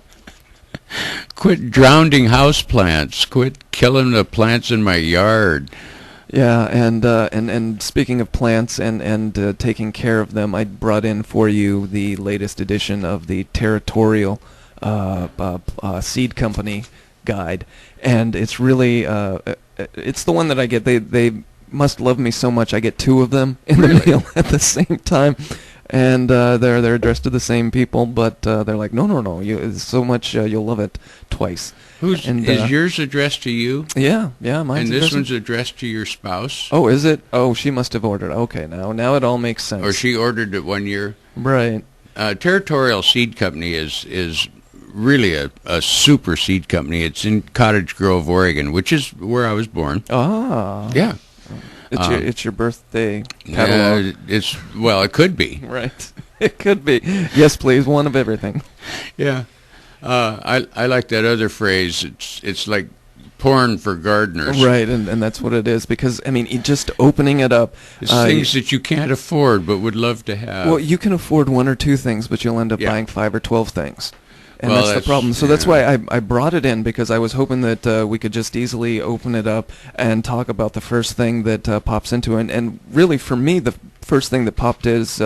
S2: Quit drowning house plants. Quit killing the plants in my yard.
S1: Yeah, and speaking of plants and taking care of them, I brought in for you the latest edition of the Territorial Seed Company guide, and it's really it's the one that I get. They must love me so much. I get two of them in the mail at the same time. And they're addressed to the same people, but they're like, no, it's so much you'll love it twice.
S2: Is yours addressed to you?
S1: Yeah, mine's.
S2: And this one's addressed to your spouse?
S1: Oh, is it? Oh, she must have ordered. Okay, now it all makes sense.
S2: Or she ordered it 1 year.
S1: Right.
S2: Territorial Seed Company is really a super seed company. It's in Cottage Grove, Oregon, which is where I was born.
S1: Ah.
S2: Yeah.
S1: It's your birthday catalog.
S2: It could be.
S1: Right. It could be. Yes, please. One of everything.
S2: Yeah. I like that other phrase. It's like porn for gardeners.
S1: Right, and that's what it is. Because just opening it up.
S2: It's things that you can't afford but would love to have.
S1: Well, you can afford one or two things, but you'll end up buying 5 or 12 things. And that's the problem. So that's why I brought it in, because I was hoping that we could just easily open it up and talk about the first thing that pops into it. And really, for me, the first thing that popped is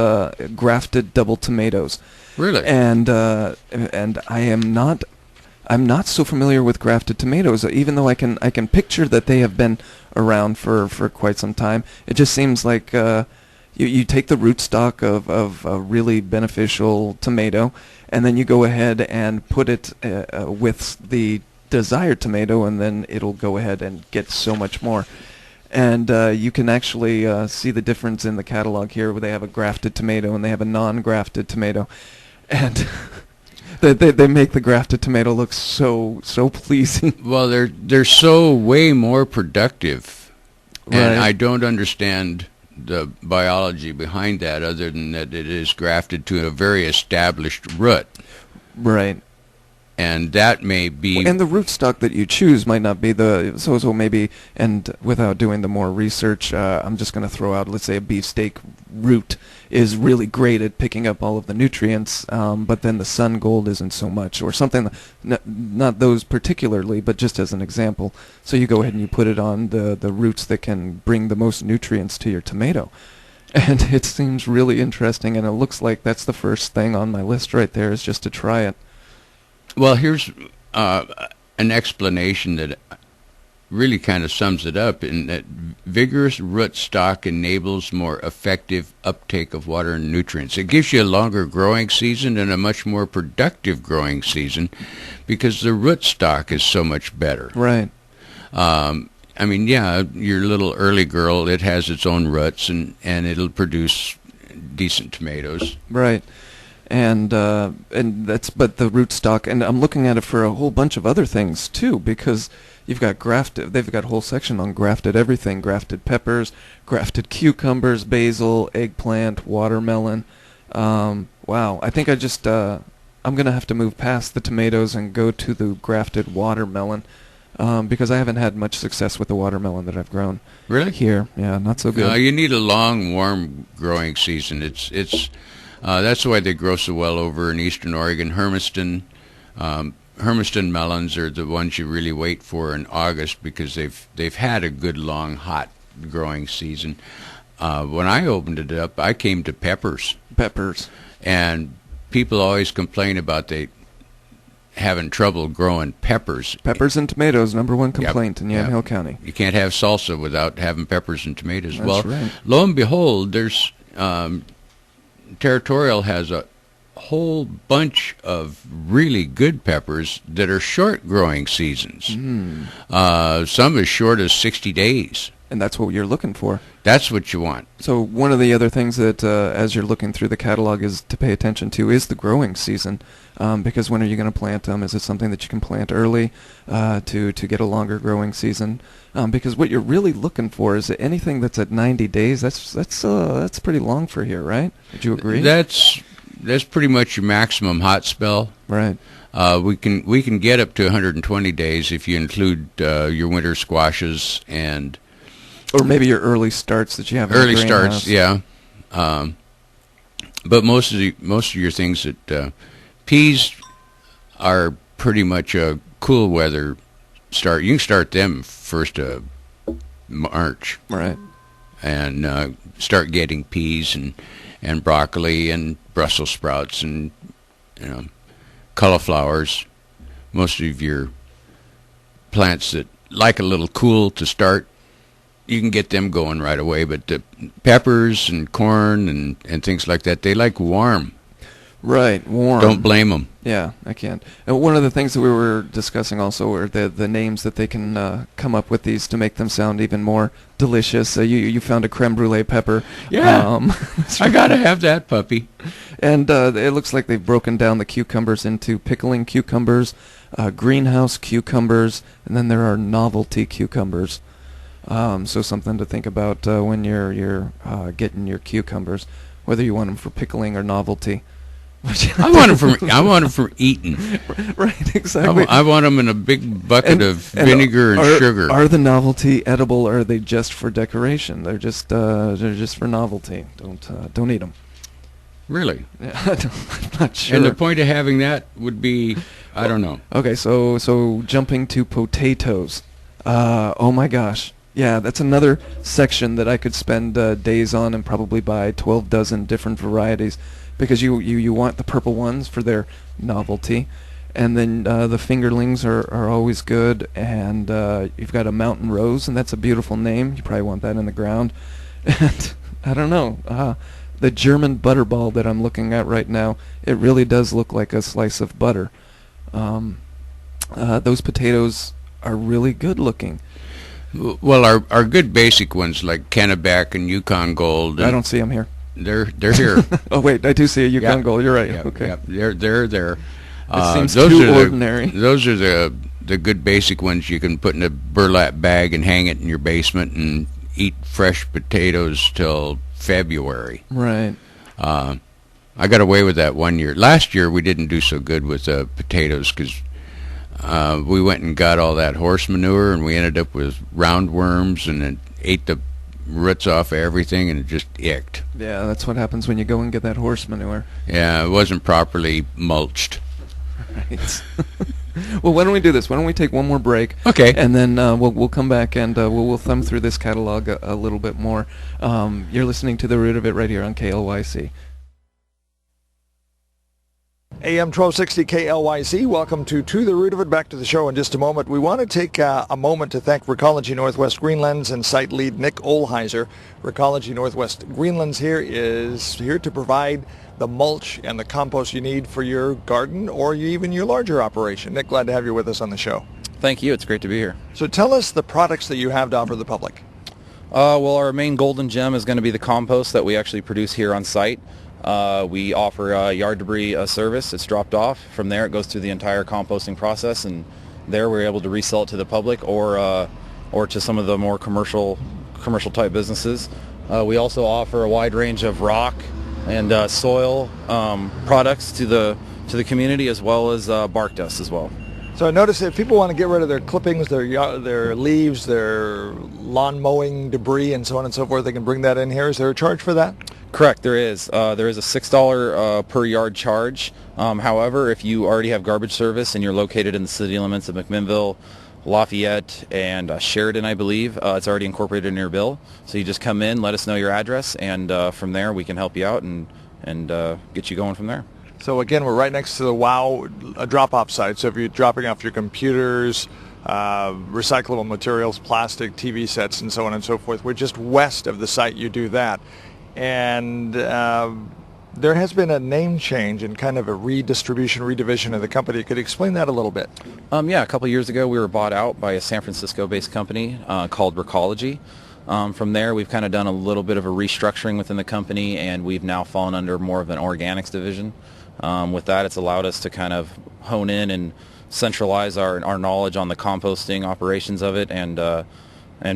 S1: grafted double tomatoes.
S2: Really?
S1: And I'm not so familiar with grafted tomatoes, even though I can picture that they have been around for quite some time. It just seems like you take the rootstock of a really beneficial tomato, and then you go ahead and put it with the desired tomato, and then it'll go ahead and get so much more. And you can actually see the difference in the catalog here, where they have a grafted tomato and they have a non-grafted tomato. And they make the grafted tomato look so pleasing.
S2: Well, they're so way more productive.
S1: Right.
S2: And I don't understand the biology behind that, other than that it is grafted to a very established root.
S1: Right.
S2: And that may be...
S1: And the rootstock that you choose might not be the... So maybe, and without doing the more research, I'm just going to throw out, let's say a beefsteak root is really great at picking up all of the nutrients, but then the sun gold isn't so much, or something, not those particularly, but just as an example. So you go ahead and you put it on the roots that can bring the most nutrients to your tomato. And it seems really interesting, and it looks like that's the first thing on my list right there, is just to try it.
S2: Well, here's an explanation that really kind of sums it up, in that vigorous rootstock enables more effective uptake of water and nutrients. It gives you a longer growing season and a much more productive growing season, because the rootstock is so much better.
S1: Right.
S2: Your little early girl, it has its own roots, and it'll produce decent tomatoes.
S1: Right. And the rootstock, and I'm looking at it for a whole bunch of other things too, because you've got grafted. They've got a whole section on grafted everything: grafted peppers, grafted cucumbers, basil, eggplant, watermelon. Wow, I think I I'm going to have to move past the tomatoes and go to the grafted watermelon because I haven't had much success with the watermelon that I've grown.
S2: Really?
S1: Here. Yeah, not so good.
S2: You need a long, warm growing season. It's that's why they grow so well over in eastern Oregon. Hermiston melons are the ones you really wait for in August because they've had a good, long, hot growing season. When I opened it up, I came to peppers. And people always complain about they having trouble growing peppers.
S1: Peppers and tomatoes, number one complaint in Yamhill County.
S2: You can't have salsa without having peppers and tomatoes.
S1: That's right.
S2: Lo and behold, there's Territorial has a whole bunch of really good peppers that are short growing seasons. Some as short as 60 days.
S1: And that's what you're looking for.
S2: That's what you want.
S1: So one of the other things that, as you're looking through the catalog, is to pay attention to is the growing season. Because when are you going to plant them? Is it something that you can plant early to get a longer growing season? Because what you're really looking for is anything that's at 90 days. That's pretty long for here, right? Would you agree?
S2: That's pretty much your maximum hot spell.
S1: Right.
S2: We can get up to 120 days if you include your winter squashes and.
S1: Or maybe your early starts that you have.
S2: Early starts, yeah. But most of your things that peas are pretty much a cool weather start. You can start them first of March,
S1: right?
S2: And start getting peas and broccoli and Brussels sprouts and cauliflowers. Most of your plants that like a little cool to start. You can get them going right away, but the peppers and corn and things like that, they like warm.
S1: Right, warm.
S2: Don't blame them.
S1: Yeah, I can't. And one of the things that we were discussing also are the names that they can come up with these to make them sound even more delicious. You found a creme brulee pepper.
S2: Yeah, I gotta have that puppy.
S1: And it looks like they've broken down the cucumbers into pickling cucumbers, greenhouse cucumbers, and then there are novelty cucumbers. So something to think about when you're getting your cucumbers, whether you want them for pickling or novelty.
S2: I want them for eating.
S1: Right, exactly.
S2: I want them in a big bucket of vinegar and sugar.
S1: Are the novelty edible, or are they just for decoration? They're just for novelty. Don't eat them.
S2: Really?
S1: Yeah, I'm not sure.
S2: And the point of having that would be, I don't know.
S1: Okay, so jumping to potatoes. Oh my gosh. Yeah, that's another section that I could spend days on and probably buy 12 dozen different varieties, because you want the purple ones for their novelty, and then the fingerlings are always good, and you've got a mountain rose, and that's a beautiful name. You probably want that in the ground. And I don't know, the German butterball that I'm looking at right now, it really does look like a slice of butter. Those potatoes are really good looking.
S2: Well, our good basic ones like Kennebec and Yukon Gold.
S1: I don't see them here.
S2: They're here.
S1: Oh wait, I do see a Yukon Gold. You're right.
S2: Yep,
S1: okay.
S2: Yep. They're there.
S1: It seems too ordinary.
S2: Those are the good basic ones you can put in a burlap bag and hang it in your basement and eat fresh potatoes till February.
S1: Right.
S2: I got away with that one year. Last year we didn't do so good with potatoes because we went and got all that horse manure, and we ended up with roundworms, and it ate the roots off of everything, and it just icked.
S1: Yeah, that's what happens when you go and get that horse manure.
S2: Yeah, it wasn't properly mulched.
S1: Right. Well, why don't we do this? Why don't we take one more break?
S2: Okay.
S1: And then we'll come back and we'll thumb through this catalog a little bit more. You're listening to The Root of It right here on KLYC.
S3: AM 1260 KLYC, welcome to The Root of It. Back to the show in just a moment. We want to take a moment to thank Recology Northwest Greenlands and site lead Nick Olheiser. Recology Northwest Greenlands is here to provide the mulch and the compost you need for your garden or even your larger operation. Nick, glad to have you with us on the show.
S4: Thank you. It's great to be here.
S3: So tell us the products that you have to offer the public.
S4: Well, our main golden gem is going to be the compost that we actually produce here on site. We offer yard debris service. It's dropped off. From there, it goes through the entire composting process, and there we're able to resell it to the public or to some of the more commercial type businesses. We also offer a wide range of rock and soil products to the to the community, as well as bark dust as well.
S3: So I noticed if people want to get rid of their clippings, their leaves, their lawn mowing debris, and so on and so forth, they can bring that in here. Is there a charge for that?
S4: Correct, there is. There is a $6 per yard charge. However, if you already have garbage service and you're located in the city limits of McMinnville, Lafayette, and Sheridan, I believe, it's already incorporated in your bill. So you just come in, let us know your address, and from there we can help you out and get you going from there.
S3: So again, we're right next to the WOW drop-off site. So if you're dropping off your computers, recyclable materials, plastic, TV sets, and so on and so forth, we're just west of the site you do that. And there has been a name change and kind of a redivision of the company. Could you explain that a little bit?
S4: Yeah, a couple of years ago we were bought out by a San Francisco-based company called Recology. From there, we've kind of done a little bit of a restructuring within the company, and we've now fallen under more of an organics division. With that, it's allowed us to kind of hone in and centralize our knowledge on the composting operations of it, and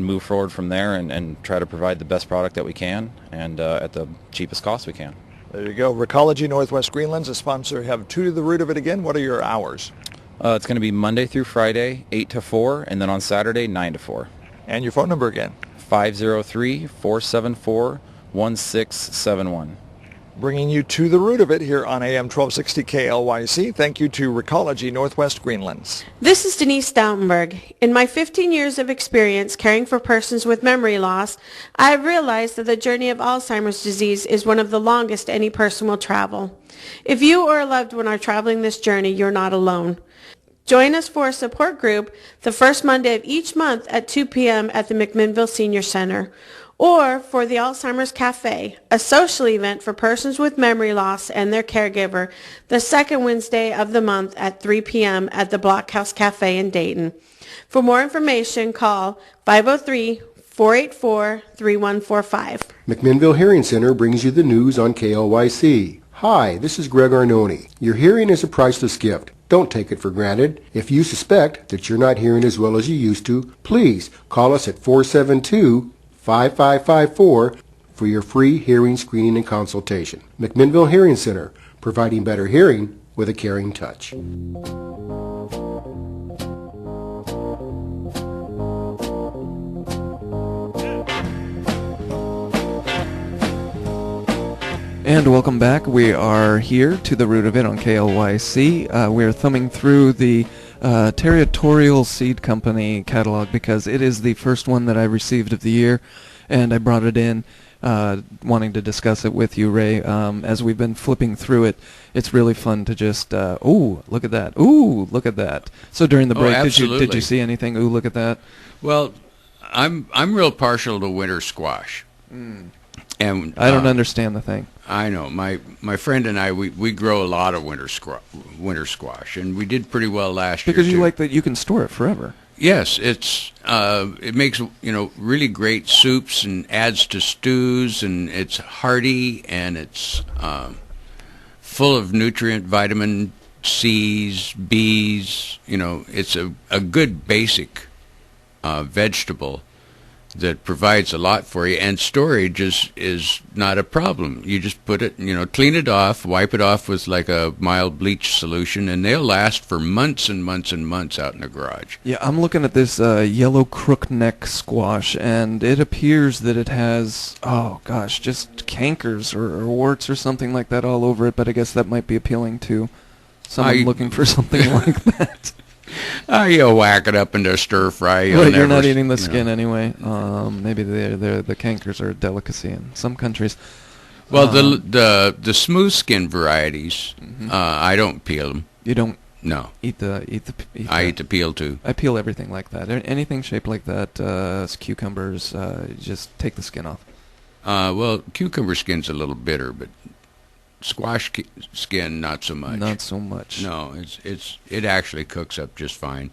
S4: move forward from there and try to provide the best product that we can and at the cheapest cost we can.
S3: There you go. Recology Northwest Greenland's a sponsor. Have To the Root of It again. What are your hours?
S4: It's going to be Monday through Friday, 8 to 4, and then on Saturday, 9 to 4.
S3: And your phone number again?
S4: 503-474-1671.
S3: Bringing you To the Root of It here on AM 1260 KLYC. Thank you to Recology Northwest Greenlands.
S7: This is Denise Stoutenberg. In my 15 years of experience caring for persons with memory loss, I have realized that the journey of Alzheimer's disease is one of the longest any person will travel. If you or a loved one are traveling this journey, you're not alone. Join us for a support group the first Monday of each month at 2 p.m. at the McMinnville Senior Center, or for the Alzheimer's Cafe, a social event for persons with memory loss and their caregiver, the second Wednesday of the month at 3 p.m. at the Blockhouse Cafe in Dayton. For more information, call 503-484-3145.
S8: McMinnville Hearing Center brings you the news on KLYC. Hi, this is Greg Arnone. Your hearing is a priceless gift. Don't take it for granted. If you suspect that you're not hearing as well as you used to, please call us at 472-5554 for your free hearing screening and consultation. McMinnville Hearing Center, providing better hearing with a caring touch.
S1: And welcome back. We are here to the root of it on KLYC. We're thumbing through the Territorial Seed Company catalog because it is the first one that I received of the year, and I brought it in wanting to discuss it with you, Ray. As we've been flipping through it, it's really fun to just, ooh, look at that. Ooh, look at that. So during the break, did you see anything? Ooh, look at that.
S2: Well, I'm real partial to winter squash. And
S1: I don't understand the thing.
S2: I know. My friend and I, we grow a lot of winter squash, and we did pretty well last year.
S1: Because you like that you can store it forever.
S2: Yes, it makes really great soups and adds to stews, and it's hearty and it's full of nutrient, vitamin C's, B's. It's a good basic vegetable that provides a lot for you, and storage is not a problem. You just put it, clean it off, wipe it off with like a mild bleach solution, and they'll last for months and months and months out in the garage.
S1: Yeah, I'm looking at this yellow crookneck squash, and it appears that it has, just cankers or warts or something like that all over it, but I guess that might be appealing to someone looking for something like that.
S2: You'll whack it up into a stir fry.
S1: You're not eating the skin anyway. Maybe the cankers are a delicacy in some countries.
S2: Well, the smooth skin varieties, I don't peel them.
S1: You don't?
S2: No.
S1: Eat the
S2: I eat the peel too.
S1: I peel everything like that. Anything shaped like that, cucumbers, just take the skin off.
S2: Well, cucumber skin's a little bitter, but squash skin, not so much.
S1: Not so much.
S2: No, it actually cooks up just fine.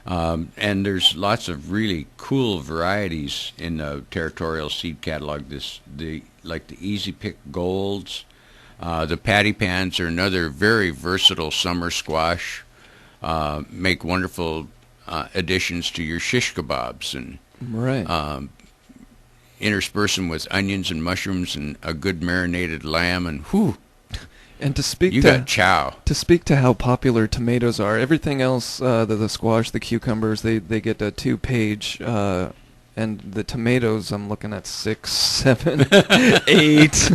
S2: And there's lots of really cool varieties in the Territorial Seed Catalog. The Easy Pick Golds, the Patty Pans are another very versatile summer squash. Make wonderful additions to your shish kebabs, and
S1: right.
S2: Intersperse them with onions and mushrooms and a good marinated lamb, and whew.
S1: And to speak
S2: you got chow.
S1: To speak to how popular tomatoes are, everything else, the squash, the cucumbers, they get a 2-page, and the tomatoes, I'm looking at 6, 7, 8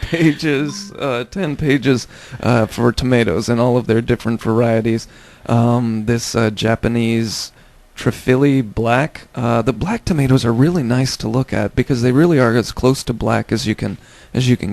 S1: pages, 10 pages for tomatoes and all of their different varieties. This Japanese Trifili black, the black tomatoes are really nice to look at because they really are as close to black as you can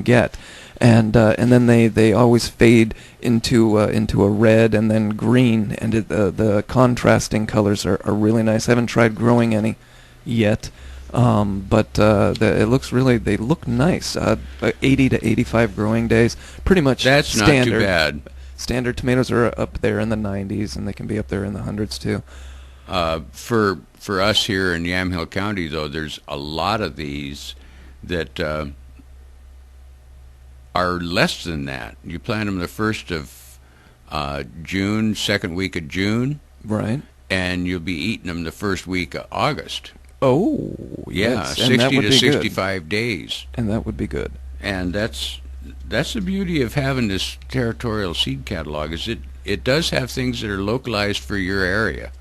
S1: get. And then they always fade into a red and then green, and the contrasting colors are really nice. I haven't tried growing any yet, but it looks they look nice. 80 to 85 growing days, pretty much.
S2: That's
S1: standard.
S2: not too bad.
S1: Standard tomatoes are up there in the 90s, and they can be up there in the hundreds too.
S2: For us here in Yamhill County, though, there's a lot of these that are less than that. You plant them the 1st of June, second week of June.
S1: Right.
S2: And you'll be eating them the first week of August.
S1: Oh,
S2: yeah,
S1: yes.
S2: 60 to 65 days.
S1: And that would be good.
S2: And that's the beauty of having this territorial seed catalog, is it does have things that are localized for your area.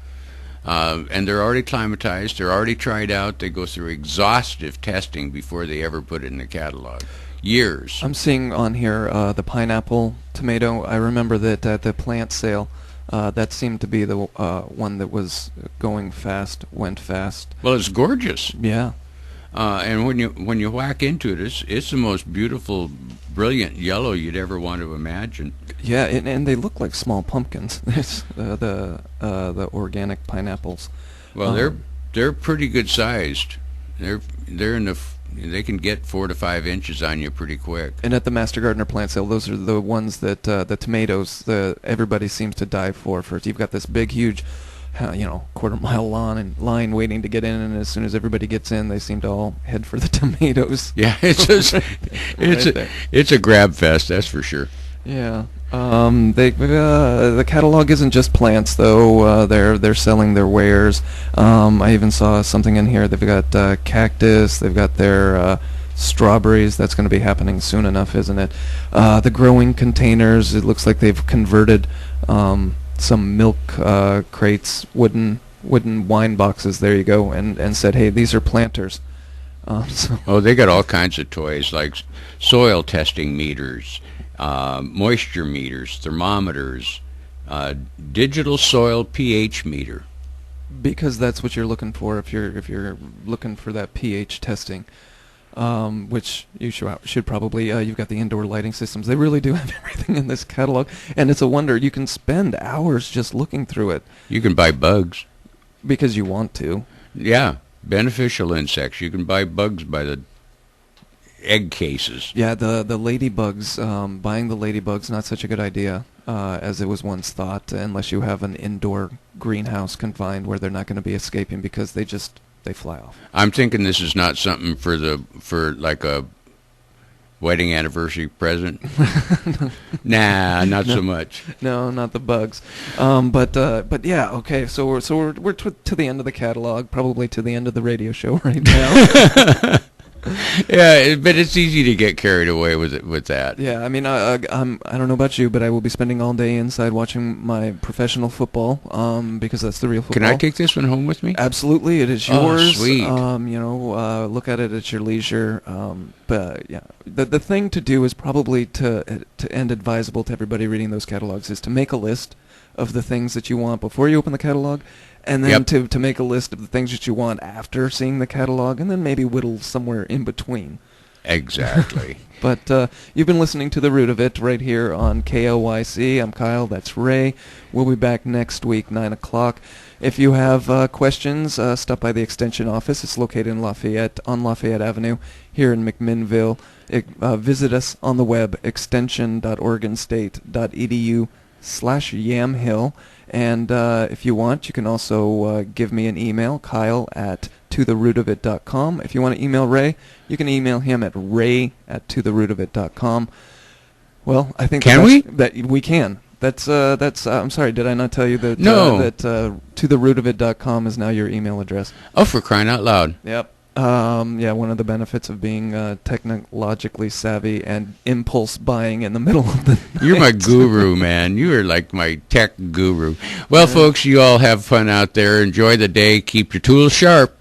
S2: And they're already climatized, they're already tried out, they go through exhaustive testing before they ever put it in the catalog. Years.
S1: I'm seeing on here the pineapple tomato. I remember that at the plant sale, that seemed to be the one that was going fast, went fast.
S2: Well, it's gorgeous.
S1: Yeah.
S2: And when you whack into it, it's the most beautiful, brilliant yellow you'd ever want to imagine.
S1: Yeah, and they look like small pumpkins. It's the organic pineapples.
S2: Well, they're pretty good sized. They're in the they can get 4 to 5 inches on you pretty quick.
S1: And at the Master Gardener plant sale, those are the ones that the tomatoes everybody seems to die for. First, you've got this big, huge, quarter-mile line waiting to get in, and as soon as everybody gets in, they seem to all head for the tomatoes.
S2: Yeah, it's a grab fest, that's for sure.
S1: Yeah. The catalog isn't just plants, though. They're selling their wares. I even saw something in here. They've got cactus. They've got their strawberries. That's going to be happening soon enough, isn't it? The growing containers. It looks like they've converted some milk crates, wooden wine boxes. There you go, and said, hey, these are planters.
S2: They got all kinds of toys like soil testing meters. Moisture meters, thermometers, digital soil pH meter.
S1: Because that's what you're looking for if you're looking for that pH testing, which you should probably. You've got the indoor lighting systems. They really do have everything in this catalog, and it's a wonder. You can spend hours just looking through it.
S2: You can buy bugs
S1: because you want to.
S2: Yeah, beneficial insects. You can buy bugs by the egg cases.
S1: Yeah, the ladybugs, buying the ladybugs, not such a good idea as it was once thought, unless you have an indoor greenhouse confined where they're not going to be escaping because they fly off.
S2: I'm thinking this is not something for like a wedding anniversary present. Nah, not so much.
S1: No, not the bugs. But yeah, okay. So we're to the end of the catalog, probably to the end of the radio show right now.
S2: Yeah, but it's easy to get carried away with that.
S1: Yeah, I mean, I don't know about you, but I will be spending all day inside watching my professional football, because that's the real football.
S2: Can I take this one home with me?
S1: Absolutely, it is yours.
S2: Oh, sweet.
S1: Look at it at your leisure. But yeah, the thing to do is probably and advisable to everybody reading those catalogs is to make a list of the things that you want before you open the catalog. And then to make a list of the things that you want after seeing the catalog, and then maybe whittle somewhere in between.
S2: Exactly.
S1: But you've been listening to The Root of It right here on KLYC. I'm Kyle, that's Ray. We'll be back next week, 9 o'clock. If you have questions, stop by the Extension office. It's located in Lafayette, on Lafayette Avenue, here in McMinnville. Visit us on the web, extension.oregonstate.edu/Yamhill. And if you want, you can also give me an email, Kyle@totherootofit.com. If you want to email Ray, you can email him at ray@totherootofit.com. Well, I think that we can. That's I'm sorry, did I not tell you that?
S2: No.
S1: That totherootofit.com is now your email address.
S2: Oh, for crying out loud.
S1: Yep. Yeah, one of the benefits of being technologically savvy and impulse buying in the middle of the night.
S2: You're my guru, man. You are like my tech guru. Well, folks, you all have fun out there. Enjoy the day. Keep your tools sharp.